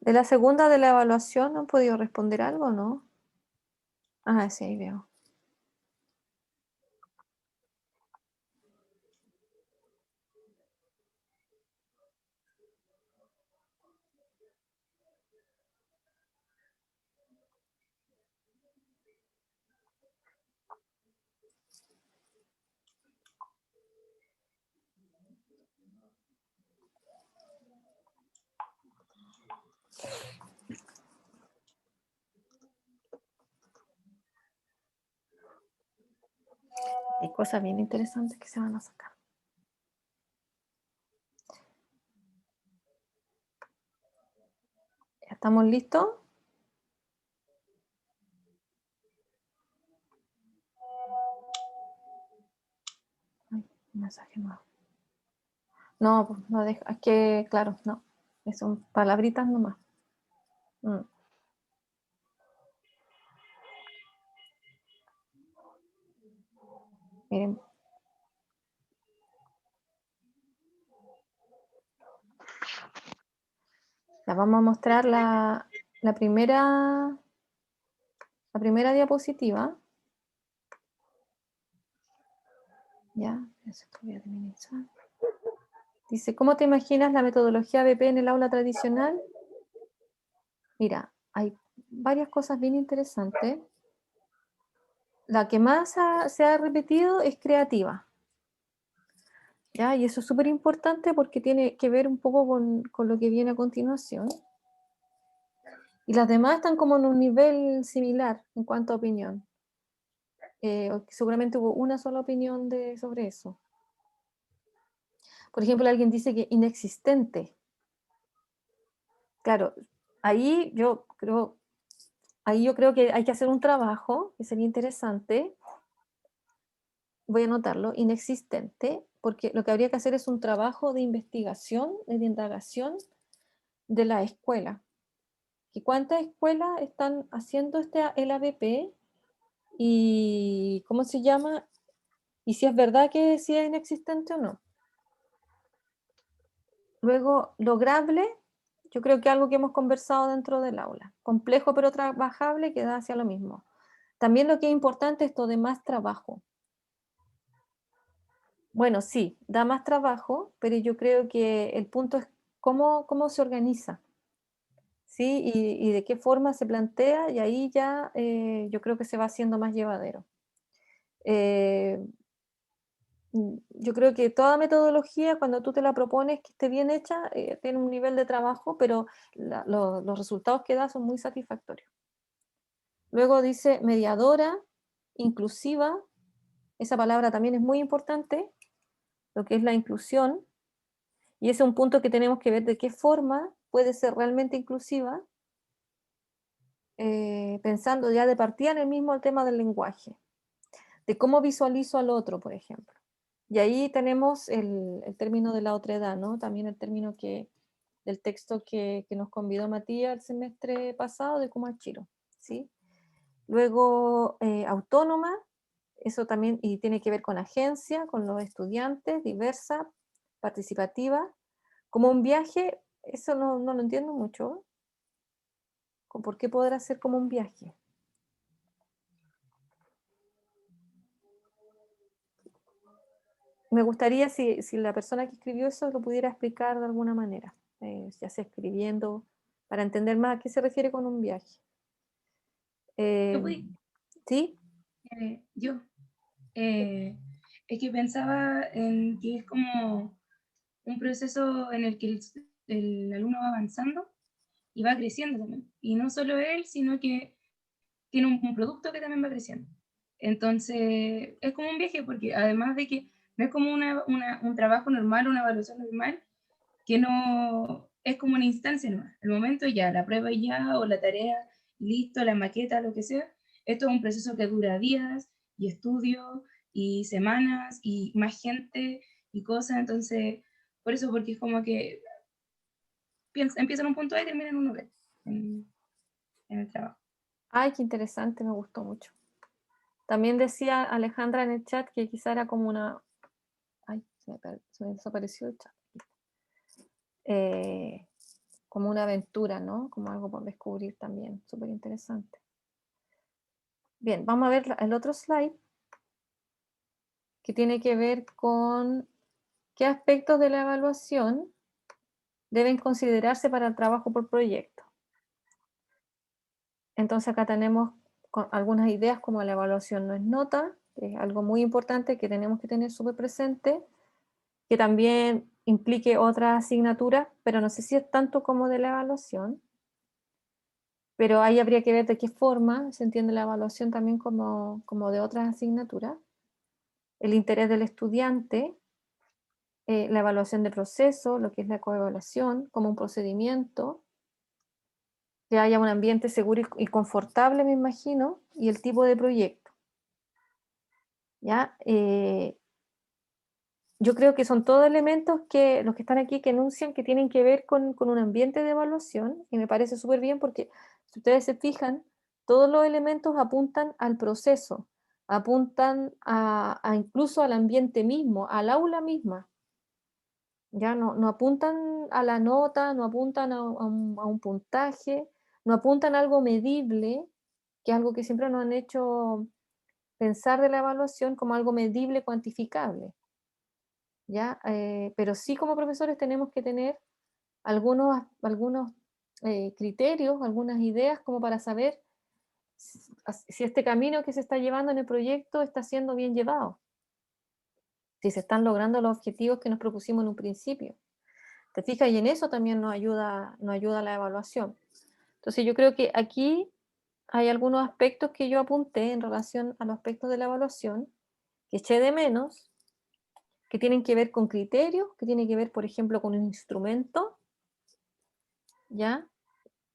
De la segunda de la evaluación, ¿no han podido responder algo, no? Ah, sí, ahí veo. Hay cosas bien interesantes que se van a sacar. ¿Ya estamos listos? Ay, un mensaje nuevo. No, pues no deja, es que, claro, no. Son palabritas nomás. Miren. Ya vamos a mostrar la primera diapositiva. Ya, eso voy a minimizar. Dice, ¿cómo te imaginas la metodología BP en el aula tradicional? Mira, hay varias cosas bien interesantes. La que más se ha repetido es creativa. ¿Ya? Y eso es súper importante porque tiene que ver un poco con lo que viene a continuación. Y las demás están como en un nivel similar en cuanto a opinión. Seguramente hubo una sola opinión sobre eso. Por ejemplo, alguien dice que inexistente. Claro, ahí yo creo que hay que hacer un trabajo que sería interesante. Voy a anotarlo, inexistente, porque lo que habría que hacer es un trabajo de investigación, de indagación de la escuela. ¿Y cuántas escuelas están haciendo el ABP? ¿Y cómo se llama? Y si es verdad que sí es inexistente o no. Luego, lograble, yo creo que algo que hemos conversado dentro del aula. Complejo pero trabajable, que da hacia lo mismo. También lo que es importante es esto de más trabajo. Bueno, sí, da más trabajo, pero yo creo que el punto es cómo se organiza, ¿sí? Y de qué forma se plantea, y ahí ya yo creo que se va haciendo más llevadero. Yo creo que toda metodología, cuando tú te la propones que esté bien hecha, tiene un nivel de trabajo, pero los resultados que da son muy satisfactorios. Luego dice mediadora, inclusiva, esa palabra también es muy importante, lo que es la inclusión, y ese es un punto que tenemos que ver de qué forma puede ser realmente inclusiva, pensando ya de partida en el mismo tema del lenguaje, de cómo visualizo al otro, por ejemplo. Y ahí tenemos el término de la otredad, ¿no? También el término del texto que nos convidó Matías el semestre pasado de Kumachiro, ¿sí? Luego, autónoma, eso también, y tiene que ver con agencia, con los estudiantes, diversa, participativa. Como un viaje, eso no lo entiendo mucho. ¿Por qué podrá ser como un viaje? Me gustaría si la persona que escribió eso lo pudiera explicar de alguna manera, ya sea escribiendo, para entender más a qué se refiere con un viaje. ¿Sí? Yo. Es que pensaba en que es como un proceso en el que el alumno va avanzando y va creciendo también. Y no solo él, sino que tiene un producto que también va creciendo. Entonces, es como un viaje porque además de que no es como un trabajo normal, una evaluación normal, que no es como una instancia nomás. El momento ya, la prueba ya, o la tarea, listo, la maqueta, lo que sea. Esto es un proceso que dura días y estudio y semanas y más gente y cosas. Entonces, por eso, porque es como que empieza en un punto A y termina en un B en el trabajo. Ay, qué interesante, me gustó mucho. También decía Alejandra en el chat que quizá era como una... Ay, se me desapareció el chat. Como una aventura, ¿no? Como algo por descubrir también, súper interesante. Bien, vamos a ver el otro slide, que tiene que ver con qué aspectos de la evaluación deben considerarse para el trabajo por proyecto. Entonces acá tenemos algunas ideas como la evaluación no es nota, que es algo muy importante que tenemos que tener súper presente, que también implique otras asignaturas, pero no sé si es tanto como de la evaluación, pero ahí habría que ver de qué forma se entiende la evaluación también como de otras asignaturas. El interés del estudiante, la evaluación de proceso, lo que es la coevaluación, como un procedimiento, que haya un ambiente seguro y confortable, me imagino, y el tipo de proyecto. ¿Ya? Yo creo que son todos elementos que los que están aquí que enuncian que tienen que ver con un ambiente de evaluación, y me parece súper bien porque si ustedes se fijan, todos los elementos apuntan al proceso, apuntan incluso al ambiente mismo, al aula misma. Ya no apuntan a la nota, no apuntan a un puntaje, no apuntan a algo medible, que es algo que siempre nos han hecho pensar de la evaluación como algo medible, cuantificable. ¿Ya? Pero sí, como profesores tenemos que tener algunos criterios, algunas ideas como para saber si este camino que se está llevando en el proyecto está siendo bien llevado, si se están logrando los objetivos que nos propusimos en un principio. ¿Te fijas? Y en eso también nos ayuda la evaluación. Entonces yo creo que aquí hay algunos aspectos que yo apunté en relación a los aspectos de la evaluación, que eché de menos, que tienen que ver con criterios, que tienen que ver, por ejemplo, con un instrumento, ¿ya?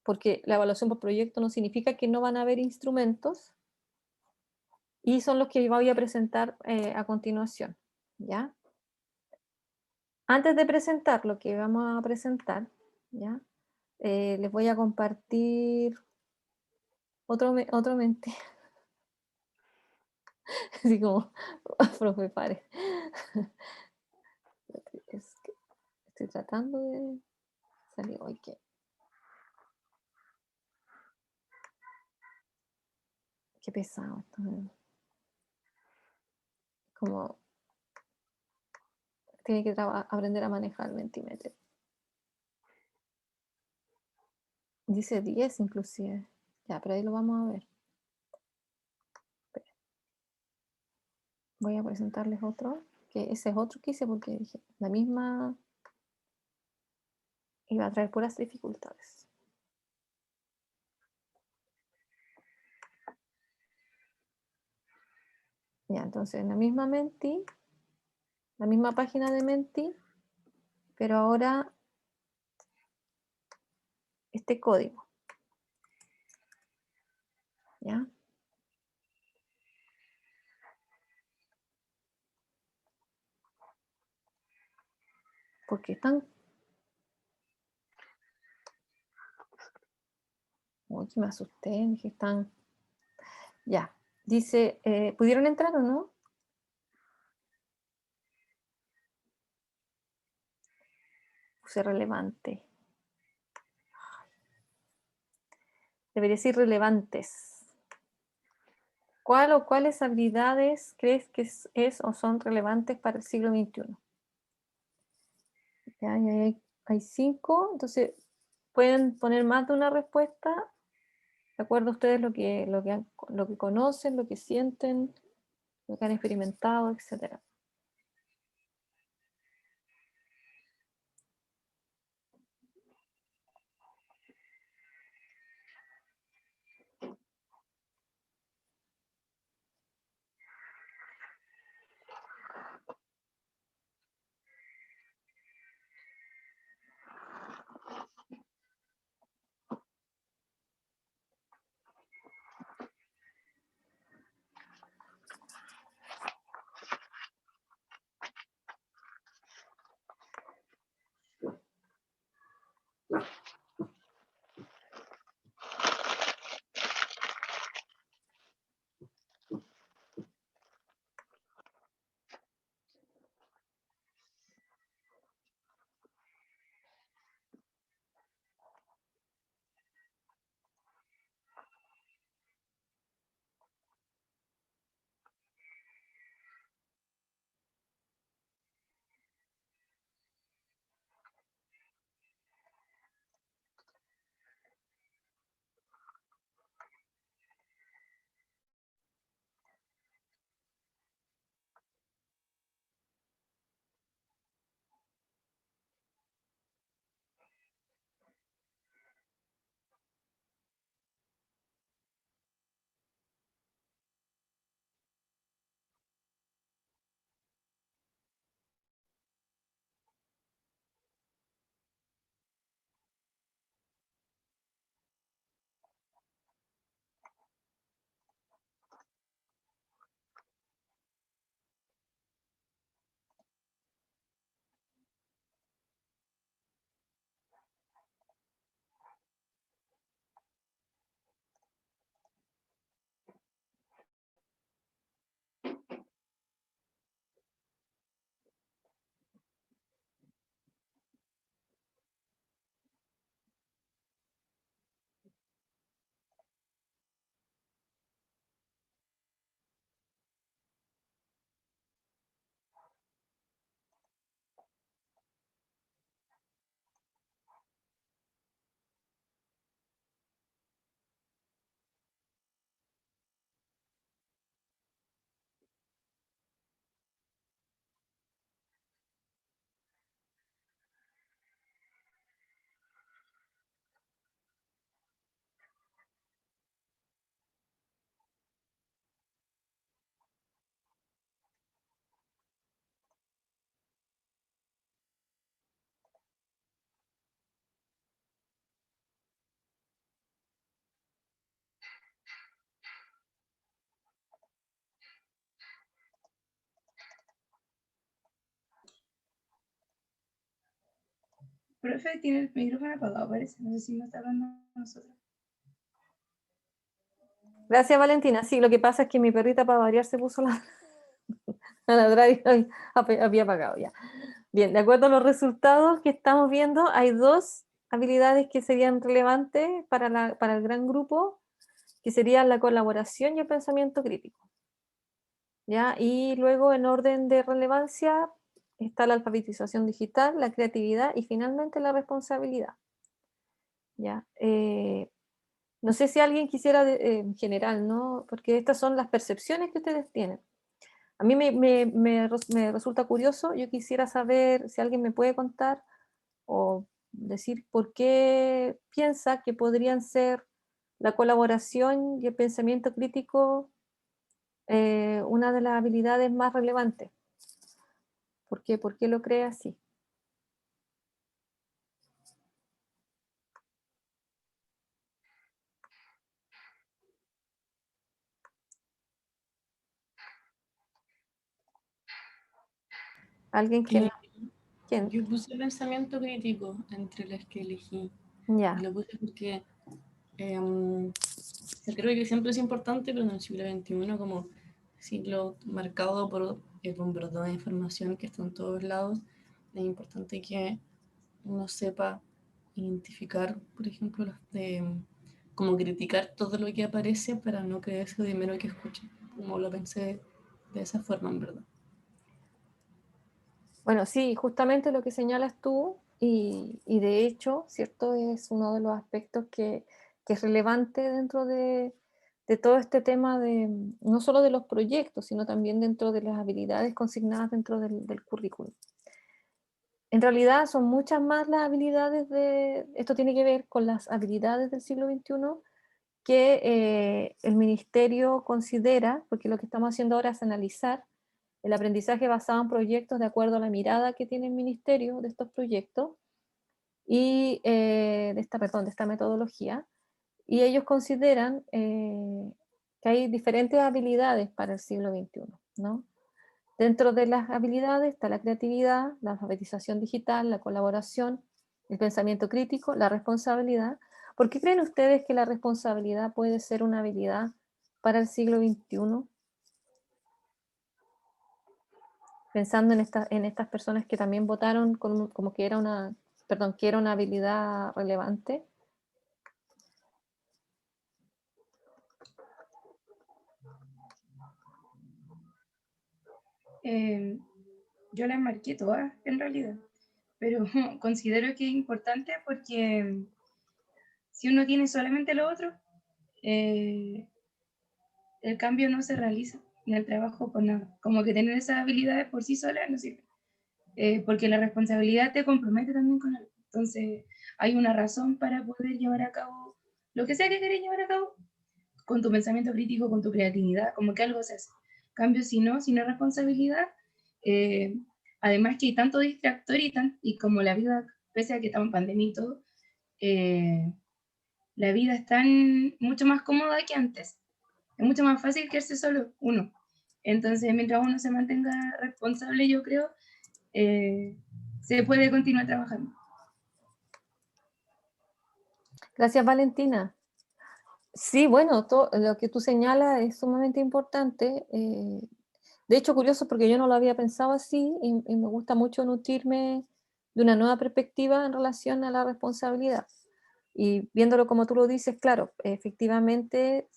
Porque la evaluación por proyecto no significa que no van a haber instrumentos, y son los que voy a presentar a continuación, ¿ya? Antes de presentar lo que vamos a presentar, ¿ya? Les voy a compartir otro mente. Así como, profe, pare. Es que estoy tratando de salir hoy que. Qué pesado esto. Como tiene que aprender a manejar Mentimeter. Dice 10 inclusive. Ya, pero ahí lo vamos a ver. Voy a presentarles otro, que ese es otro que hice porque dije, la misma iba a traer puras dificultades. Ya, entonces en la misma Menti, la misma página de Menti, pero ahora este código. ¿Ya? Porque están... Uy, que me asusté, dije, están... Ya, dice, ¿pudieron entrar o no? Puse relevante. Debería decir relevantes. ¿Cuál o cuáles habilidades crees que es o son relevantes para el siglo XXI? Ya, hay 5, entonces pueden poner más de una respuesta, de acuerdo a ustedes lo que conocen, lo que sienten, lo que han experimentado, etc. Profe, tiene el micrófono apagado, parece. No sé si no está hablando a nosotros. Gracias, Valentina. Sí, lo que pasa es que mi perrita para variar se puso a ladrar y había apagado ya. Bien, de acuerdo a los resultados que estamos viendo, hay dos habilidades que serían relevantes para el gran grupo, que serían la colaboración y el pensamiento crítico. ¿Ya? Y luego, en orden de relevancia, está la alfabetización digital, la creatividad y finalmente la responsabilidad. ¿Ya? No sé si alguien quisiera, en general, ¿no? Porque estas son las percepciones que ustedes tienen. A mí me resulta curioso, yo quisiera saber si alguien me puede contar o decir por qué piensa que podrían ser la colaboración y el pensamiento crítico una de las habilidades más relevantes. ¿Por qué? ¿Por qué lo cree así? ¿Alguien que ¿Quién? Yo puse pensamiento crítico entre las que elegí. Ya. Y lo puse porque creo que siempre es importante, pero en el siglo XXI, como siglo marcado por el bombardeo de información que está en todos lados, es importante que uno sepa identificar, por ejemplo, como criticar todo lo que aparece para no creerse de primero que escuche. Como lo pensé de esa forma, en verdad. Bueno, sí, justamente lo que señalas tú, y de hecho, ¿cierto? Es uno de los aspectos que es relevante dentro de todo este tema de, no solo de los proyectos, sino también dentro de las habilidades consignadas dentro del currículum. En realidad son muchas más las habilidades esto tiene que ver con las habilidades del siglo XXI que el ministerio considera, porque lo que estamos haciendo ahora es analizar el aprendizaje basado en proyectos de acuerdo a la mirada que tiene el ministerio de estos proyectos y de esta metodología, y ellos consideran que hay diferentes habilidades para el siglo XXI, ¿no? Dentro de las habilidades está la creatividad, la alfabetización digital, la colaboración, el pensamiento crítico, la responsabilidad. ¿Por qué creen ustedes que la responsabilidad puede ser una habilidad para el siglo XXI? Pensando en estas personas que también votaron como que era una habilidad relevante. Yo las marqué todas, en realidad, pero considero que es importante porque si uno tiene solamente lo otro, el cambio no se realiza en el trabajo por nada. Como que tener esas habilidades por sí solas no sirve, porque la responsabilidad te compromete también con algo. Entonces, hay una razón para poder llevar a cabo lo que sea que querés llevar a cabo, con tu pensamiento crítico, con tu creatividad, como que algo se hace. En cambio, si no hay responsabilidad, además que hay tanto distractor y como la vida, pese a que estamos en pandemia y todo, la vida es mucho más cómoda que antes. Es mucho más fácil quedarse solo uno. Entonces, mientras uno se mantenga responsable, yo creo, se puede continuar trabajando. Gracias, Valentina. Sí, bueno, lo que tú señalas es sumamente importante. De hecho, curioso porque yo no lo había pensado así y me gusta mucho nutrirme de una nueva perspectiva en relación a la responsabilidad. Y viéndolo como tú lo dices, claro, efectivamente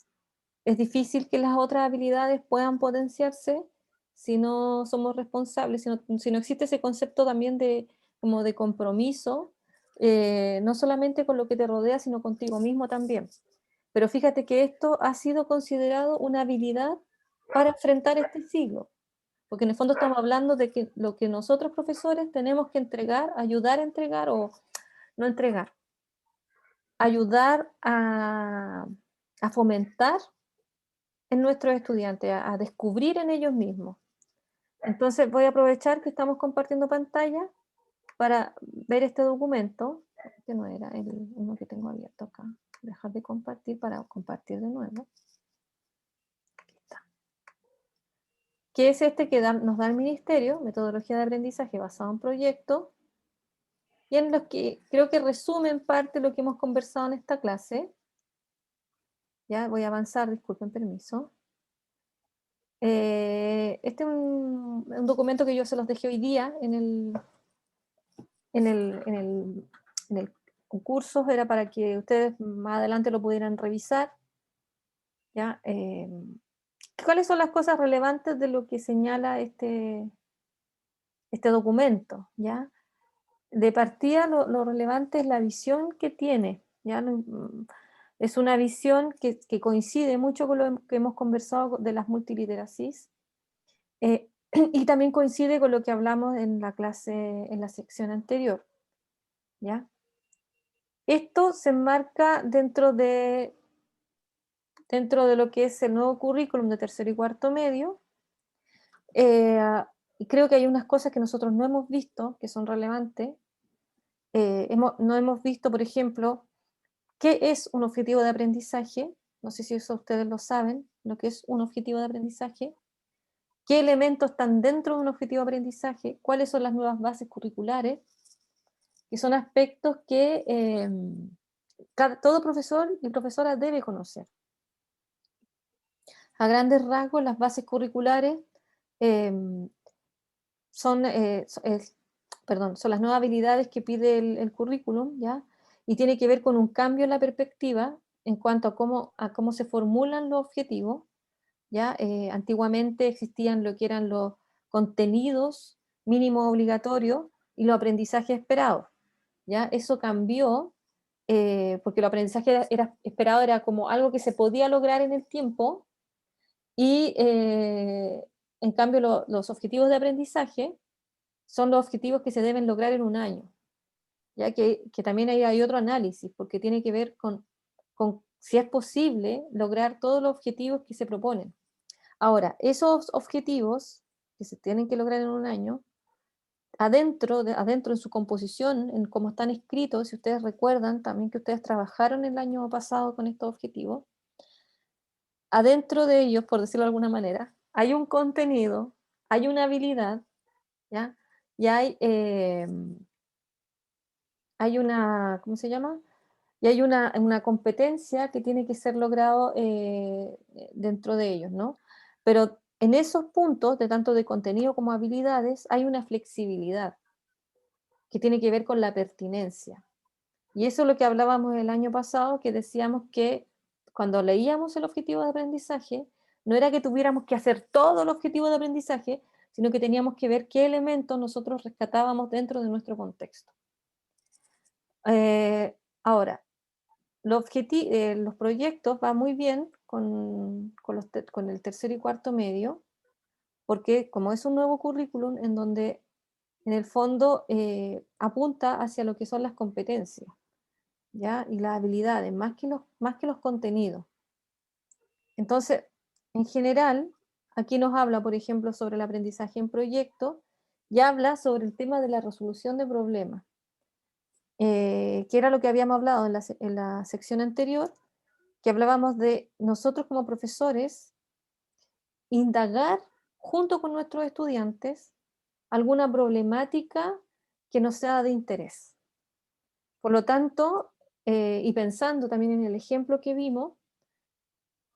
es difícil que las otras habilidades puedan potenciarse si no somos responsables, si no existe ese concepto también como de compromiso, no solamente con lo que te rodea, sino contigo mismo también. Pero fíjate que esto ha sido considerado una habilidad para enfrentar este siglo, porque en el fondo estamos hablando de que lo que nosotros profesores tenemos que entregar, ayudar a entregar o no entregar, ayudar a fomentar en nuestros estudiantes, a descubrir en ellos mismos. Entonces voy a aprovechar que estamos compartiendo pantalla para ver este documento, que no era uno que tengo abierto acá. Dejar de compartir para compartir de nuevo. Aquí está. Que es este que nos da el ministerio, metodología de aprendizaje basado en proyectos. y en los que creo que resumen parte de lo que hemos conversado en esta clase. Ya voy a avanzar, disculpen, permiso. Este es un documento que yo se los dejé hoy día en el concurso, era para que ustedes más adelante lo pudieran revisar. ¿Ya? ¿Cuáles son las cosas relevantes de lo que señala este documento? ¿Ya? De partida, lo relevante es la visión que tiene. ¿Ya? Es una visión que coincide mucho con lo que hemos conversado de las multiliteracies, y también coincide con lo que hablamos en la clase, en la sección anterior. ¿Ya? Esto se enmarca dentro de lo que es el nuevo currículum de tercero y cuarto medio, y creo que hay unas cosas que nosotros no hemos visto, que son relevantes. No hemos visto, por ejemplo, qué es un objetivo de aprendizaje. No sé si eso ustedes lo saben, lo que es un objetivo de aprendizaje. ¿Qué elementos están dentro de un objetivo de aprendizaje? ¿Cuáles son las nuevas bases curriculares? Que son aspectos que todo profesor y profesora debe conocer. A grandes rasgos, las bases curriculares son las nuevas habilidades que pide el currículum, ¿ya? Y tiene que ver con un cambio en la perspectiva en cuanto a cómo se formulan los objetivos, ¿ya? Antiguamente existían lo que eran los contenidos mínimos obligatorios y los aprendizajes esperados, ¿ya? Eso cambió, porque el aprendizaje esperado era como algo que se podía lograr en el tiempo, y en cambio los objetivos de aprendizaje son los objetivos que se deben lograr en un año, ya que también hay otro análisis, porque tiene que ver con si es posible lograr todos los objetivos que se proponen. Ahora, esos objetivos que se tienen que lograr en un año, adentro en su composición, en cómo están escritos, si ustedes recuerdan también que ustedes trabajaron el año pasado con estos objetivos, adentro de ellos, por decirlo de alguna manera, hay un contenido, hay una habilidad, ¿ya? Y hay una, ¿cómo se llama? Y hay una competencia que tiene que ser logrado dentro de ellos, ¿no? Pero en esos puntos, de tanto de contenido como habilidades, hay una flexibilidad que tiene que ver con la pertinencia. Y eso es lo que hablábamos el año pasado, que decíamos que cuando leíamos el objetivo de aprendizaje, no era que tuviéramos que hacer todo el objetivo de aprendizaje, sino que teníamos que ver qué elementos nosotros rescatábamos dentro de nuestro contexto. Ahora, los proyectos van muy bien con el tercero y cuarto medio, porque como es un nuevo currículum en donde en el fondo apunta hacia lo que son las competencias, ¿ya? Y las habilidades, más que los contenidos. Entonces, en general, aquí nos habla, por ejemplo, sobre el aprendizaje en proyecto, y habla sobre el tema de la resolución de problemas, que era lo que habíamos hablado en la sección anterior, que hablábamos de nosotros como profesores indagar junto con nuestros estudiantes alguna problemática que nos sea de interés. Por lo tanto, y pensando también en el ejemplo que vimos,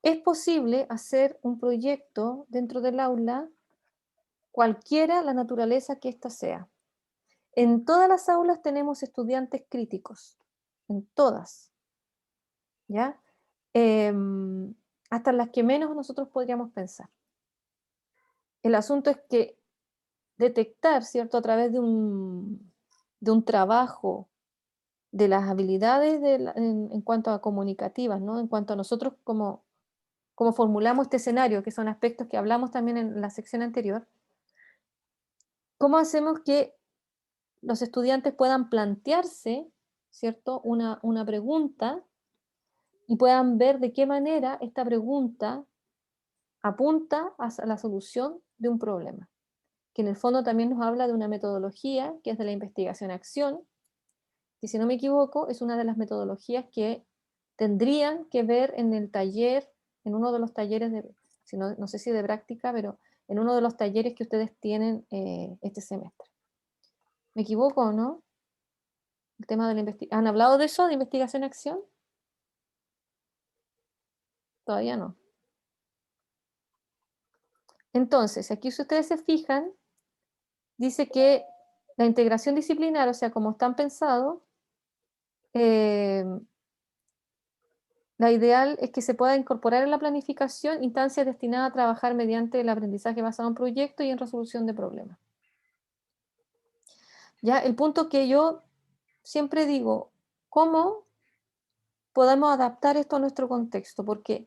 es posible hacer un proyecto dentro del aula, cualquiera la naturaleza que ésta sea. En todas las aulas tenemos estudiantes críticos, en todas, ¿ya? Hasta las que menos nosotros podríamos pensar. El asunto es que detectar, ¿cierto?, a través de un trabajo de las habilidades en cuanto a comunicativas, ¿no? En cuanto a nosotros como formulamos este escenario, que son aspectos que hablamos también en la sección anterior, ¿cómo hacemos que los estudiantes puedan plantearse, ¿cierto?, una pregunta y puedan ver de qué manera esta pregunta apunta a la solución de un problema? Que en el fondo también nos habla de una metodología que es de la investigación-acción, que si no me equivoco es una de las metodologías que tendrían que ver en el taller, en uno de los talleres, no sé si de práctica, pero en uno de los talleres que ustedes tienen este semestre. ¿Me equivoco o no? El tema de la investigación. ¿Han hablado de eso, de investigación-acción? Todavía no. Entonces, aquí si ustedes se fijan, dice que la integración disciplinar, o sea, como están pensados, la ideal es que se pueda incorporar en la planificación instancias destinadas a trabajar mediante el aprendizaje basado en proyectos y en resolución de problemas. Ya, el punto que yo siempre digo, ¿cómo podemos adaptar esto a nuestro contexto? Porque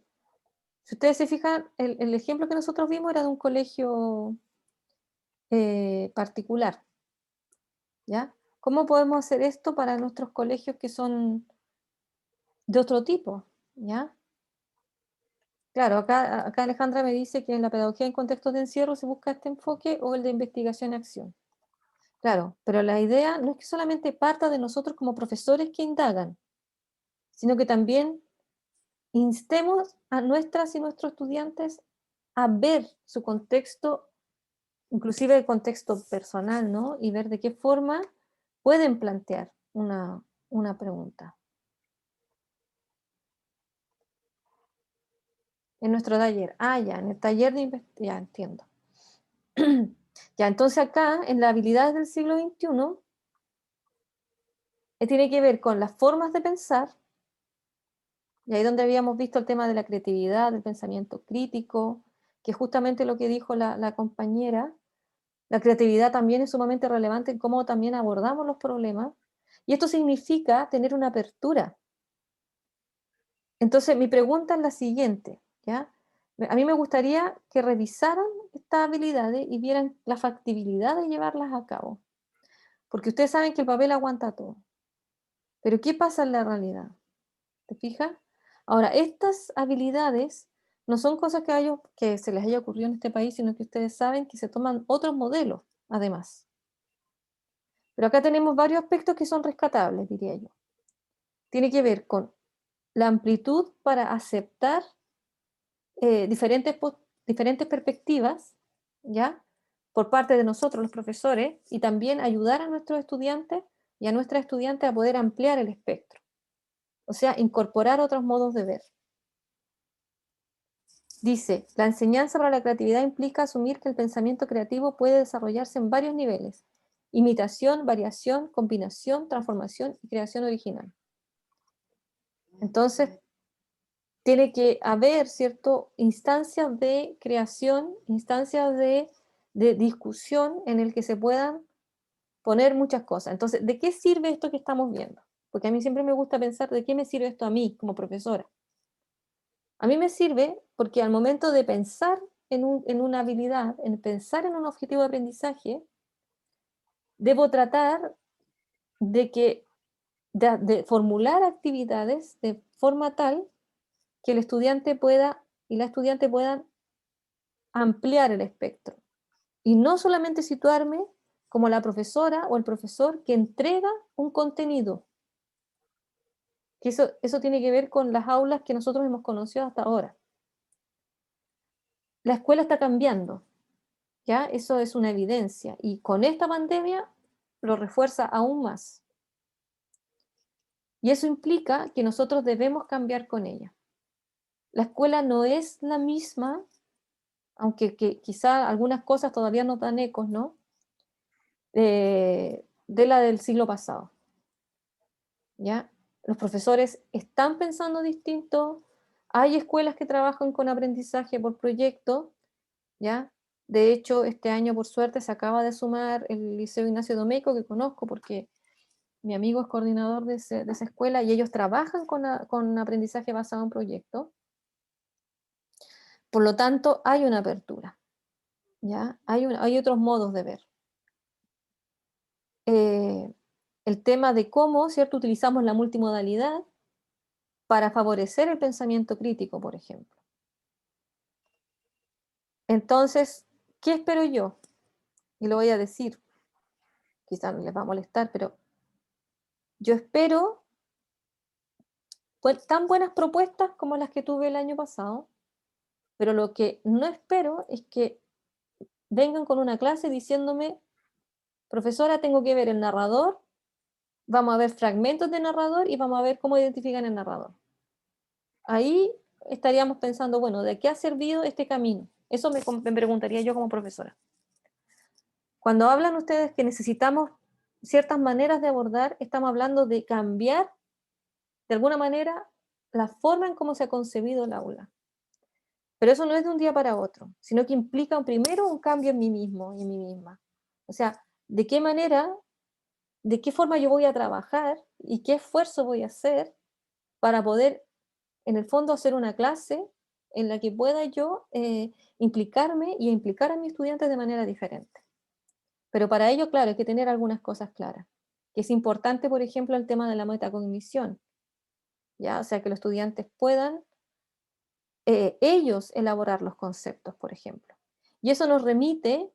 si ustedes se fijan, el ejemplo que nosotros vimos era de un colegio particular, ¿ya? ¿Cómo podemos hacer esto para nuestros colegios que son de otro tipo, ¿ya? Claro, acá Alejandra me dice que en la pedagogía en contextos de encierro se busca este enfoque o el de investigación-acción. Claro, pero la idea no es que solamente parta de nosotros como profesores que indagan, sino que también instemos a nuestras y nuestros estudiantes a ver su contexto, inclusive el contexto personal, ¿no? Y ver de qué forma pueden plantear una pregunta. En nuestro taller. Ah, ya, en el taller de investigación. Ya, entiendo. Ya, entonces acá, en las habilidades del siglo XXI, tiene que ver con las formas de pensar, y ahí donde habíamos visto el tema de la creatividad, del pensamiento crítico, que es justamente lo que dijo la compañera. La creatividad también es sumamente relevante en cómo también abordamos los problemas, y esto significa tener una apertura. Entonces, mi pregunta es la siguiente, ¿ya? A mí me gustaría que revisaran estas habilidades y vieran la factibilidad de llevarlas a cabo. Porque ustedes saben que el papel aguanta todo. Pero ¿qué pasa en la realidad? ¿Te fijas? Ahora, estas habilidades no son cosas que se les haya ocurrido en este país, sino que ustedes saben que se toman otros modelos, además. Pero acá tenemos varios aspectos que son rescatables, diría yo. Tiene que ver con la amplitud para aceptar diferentes perspectivas, ¿ya? Por parte de nosotros, los profesores, y también ayudar a nuestros estudiantes y a nuestras estudiantes a poder ampliar el espectro. O sea, incorporar otros modos de ver. Dice, la enseñanza para la creatividad implica asumir que el pensamiento creativo puede desarrollarse en varios niveles: imitación, variación, combinación, transformación y creación original. Entonces, tiene que haber, ¿cierto?, instancias de creación, instancias de discusión en el que se puedan poner muchas cosas. Entonces, ¿de qué sirve esto que estamos viendo? Porque a mí siempre me gusta pensar, ¿de qué me sirve esto a mí como profesora? A mí me sirve porque al momento de pensar en una habilidad, en pensar en un objetivo de aprendizaje, debo tratar de formular actividades de forma tal que el estudiante pueda y la estudiante puedan ampliar el espectro. Y no solamente situarme como la profesora o el profesor que entrega un contenido. Que eso tiene que ver con las aulas que nosotros hemos conocido hasta ahora. La escuela está cambiando, ¿ya? Eso es una evidencia. Y con esta pandemia lo refuerza aún más. Y eso implica que nosotros debemos cambiar con ella. La escuela no es la misma, aunque quizá algunas cosas todavía nos dan ecos, ¿no? De la del siglo pasado. ¿Ya? Los profesores están pensando distinto. Hay escuelas que trabajan con aprendizaje por proyecto, ¿ya? De hecho, este año, por suerte, se acaba de sumar el Liceo Ignacio Domeyko, que conozco porque mi amigo es coordinador de esa escuela y ellos trabajan con aprendizaje basado en proyecto. Por lo tanto, hay una apertura, ¿ya? Hay otros modos de ver. El tema de cómo, ¿cierto?, utilizamos la multimodalidad para favorecer el pensamiento crítico, por ejemplo. Entonces, ¿qué espero yo? Y lo voy a decir, quizás les va a molestar, pero yo espero tan buenas propuestas como las que tuve el año pasado, pero lo que no espero es que vengan con una clase diciéndome, profesora, tengo que ver el narrador vamos a ver fragmentos de narrador y vamos a ver cómo identifican el narrador. Ahí estaríamos pensando, bueno, ¿de qué ha servido este camino? Eso me preguntaría yo como profesora. Cuando hablan ustedes que necesitamos ciertas maneras de abordar, estamos hablando de cambiar, de alguna manera, la forma en cómo se ha concebido el aula. Pero eso no es de un día para otro, sino que implica primero un cambio en mí mismo y en mí misma. O sea, ¿de qué manera, de qué forma yo voy a trabajar y qué esfuerzo voy a hacer para poder, en el fondo, hacer una clase en la que pueda yo implicarme y implicar a mis estudiantes de manera diferente? Pero para ello, claro, hay que tener algunas cosas claras. Que es importante, por ejemplo, el tema de la metacognición, ¿ya? O sea, que los estudiantes puedan ellos elaborar los conceptos, por ejemplo. Y eso nos remite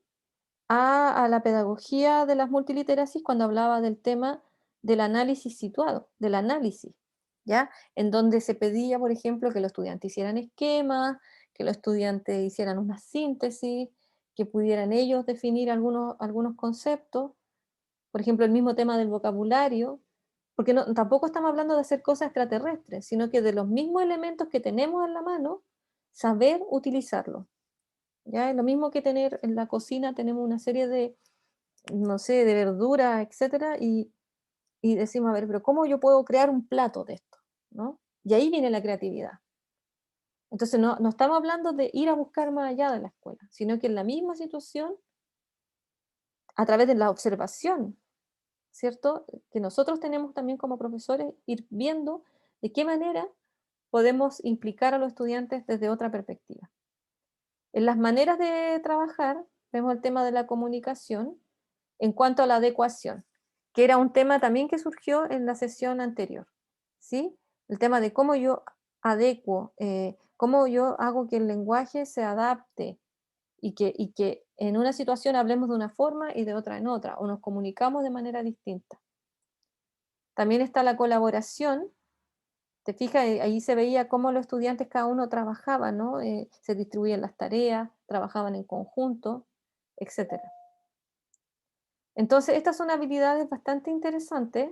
a la pedagogía de las multiliteracies cuando hablaba del tema del análisis situado, del análisis, ¿ya? En donde se pedía, por ejemplo, que los estudiantes hicieran esquemas, que los estudiantes hicieran una síntesis, que pudieran ellos definir algunos conceptos, por ejemplo, el mismo tema del vocabulario, porque tampoco estamos hablando de hacer cosas extraterrestres, sino que de los mismos elementos que tenemos en la mano, saber utilizarlos. ¿Ya? Es lo mismo que tener en la cocina, tenemos una serie de, no sé, de verduras, etcétera, y decimos, a ver, pero ¿cómo yo puedo crear un plato de esto? ¿No? Y ahí viene la creatividad. Entonces no estamos hablando de ir a buscar más allá de la escuela, sino que en la misma situación, a través de la observación, ¿cierto? Que nosotros tenemos también como profesores, ir viendo de qué manera podemos implicar a los estudiantes desde otra perspectiva. En las maneras de trabajar, vemos el tema de la comunicación en cuanto a la adecuación, que era un tema también que surgió en la sesión anterior, ¿sí? El tema de cómo yo adecuo, cómo yo hago que el lenguaje se adapte y que en una situación hablemos de una forma y de otra en otra, o nos comunicamos de manera distinta. También está la colaboración. Te fijas, ahí se veía cómo los estudiantes cada uno trabajaba, ¿no? Se distribuían las tareas, trabajaban en conjunto, etc. Entonces, estas son habilidades bastante interesantes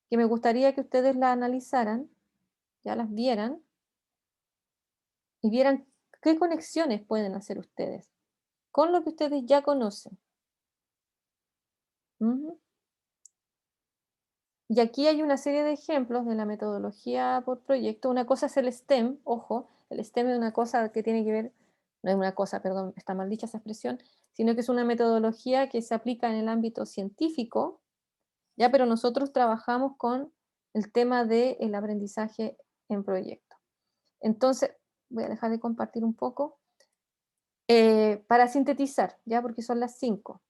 que me gustaría que ustedes las analizaran, ya las vieran, y vieran qué conexiones pueden hacer ustedes con lo que ustedes ya conocen. Y aquí hay una serie de ejemplos de la metodología por proyecto. Una cosa es el STEM, ojo, el STEM es una cosa que tiene que ver, no es una cosa, perdón, está mal dicha esa expresión, sino que es una metodología que se aplica en el ámbito científico, ya, pero nosotros trabajamos con el tema del aprendizaje en proyecto. Entonces, voy a dejar de compartir un poco, para sintetizar, ya, porque son las 5.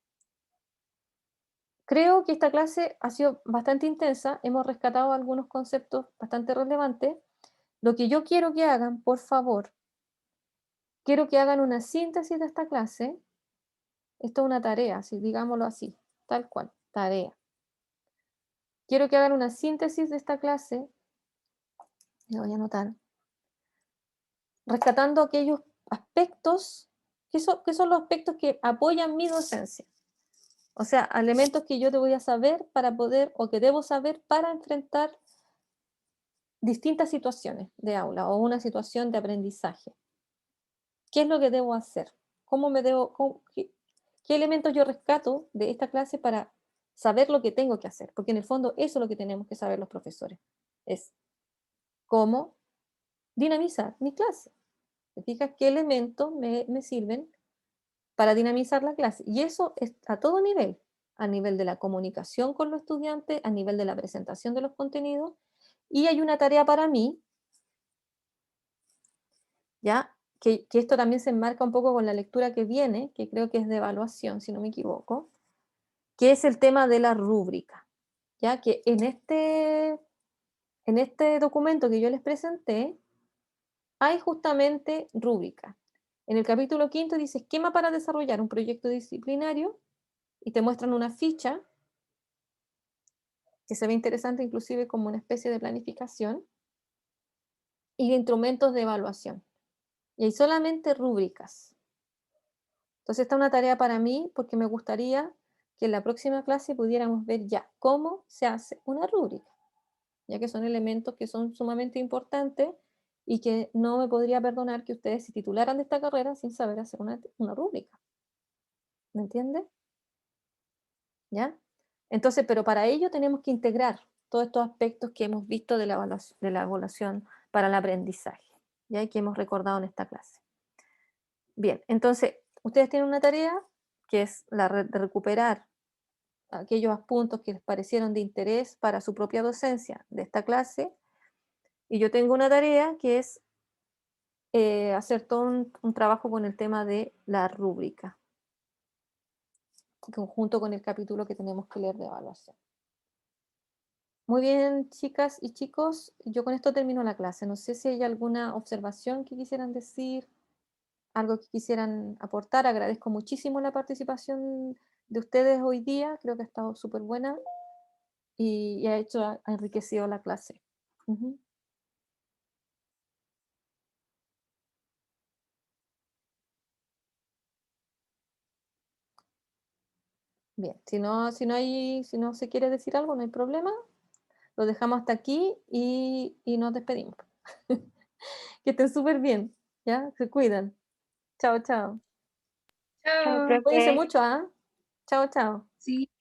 Creo que esta clase ha sido bastante intensa, hemos rescatado algunos conceptos bastante relevantes. Lo que yo quiero que hagan, por favor, quiero que hagan una síntesis de esta clase. Esto es una tarea, digámoslo así, tal cual, tarea. Quiero que hagan una síntesis de esta clase, lo voy a anotar, rescatando aquellos aspectos, que son los aspectos que apoyan mi docencia. O sea, elementos que yo te voy a saber para poder, o que debo saber para enfrentar distintas situaciones de aula o una situación de aprendizaje. ¿Qué es lo que debo hacer? ¿Qué elementos yo rescato de esta clase para saber lo que tengo que hacer? Porque en el fondo eso es lo que tenemos que saber los profesores. Es cómo dinamizar mi clase. ¿Te fijas qué elementos me sirven para dinamizar la clase? Y eso es a todo nivel. A nivel de la comunicación con los estudiantes, a nivel de la presentación de los contenidos. Y hay una tarea para mí, ¿ya? Que esto también se enmarca un poco con la lectura que viene, que creo que es de evaluación, si no me equivoco, que es el tema de la rúbrica, ya que en este documento que yo les presenté, hay justamente rúbrica. En el capítulo 5 dice esquema para desarrollar un proyecto disciplinario, y te muestran una ficha, que se ve interesante inclusive como una especie de planificación, y de instrumentos de evaluación. Y hay solamente rúbricas. Entonces esta es una tarea para mí porque me gustaría que en la próxima clase pudiéramos ver ya cómo se hace una rúbrica, ya que son elementos que son sumamente importantes y que no me podría perdonar que ustedes se titularan de esta carrera sin saber hacer una rúbrica. ¿Me entiende? ¿Ya? Entonces, pero para ello tenemos que integrar todos estos aspectos que hemos visto de la evaluación para el aprendizaje, ¿ya? Y que hemos recordado en esta clase. Bien, entonces, ustedes tienen una tarea que es la de recuperar aquellos puntos que les parecieron de interés para su propia docencia de esta clase, y yo tengo una tarea que es hacer todo un trabajo con el tema de la rúbrica, junto con el capítulo que tenemos que leer de evaluación. Muy bien, chicas y chicos, yo con esto termino la clase. No sé si hay alguna observación que quisieran decir, algo que quisieran aportar. Agradezco muchísimo la participación de ustedes hoy día, creo que ha estado súper buena y ha enriquecido la clase. Bien, si no se quiere decir algo, no hay problema. Lo dejamos hasta aquí y nos despedimos. Que estén súper bien, ¿ya? Se cuidan. Chao, chao. Chao, Cuídense profe. mucho, ¿ah? Chao, chao. Sí.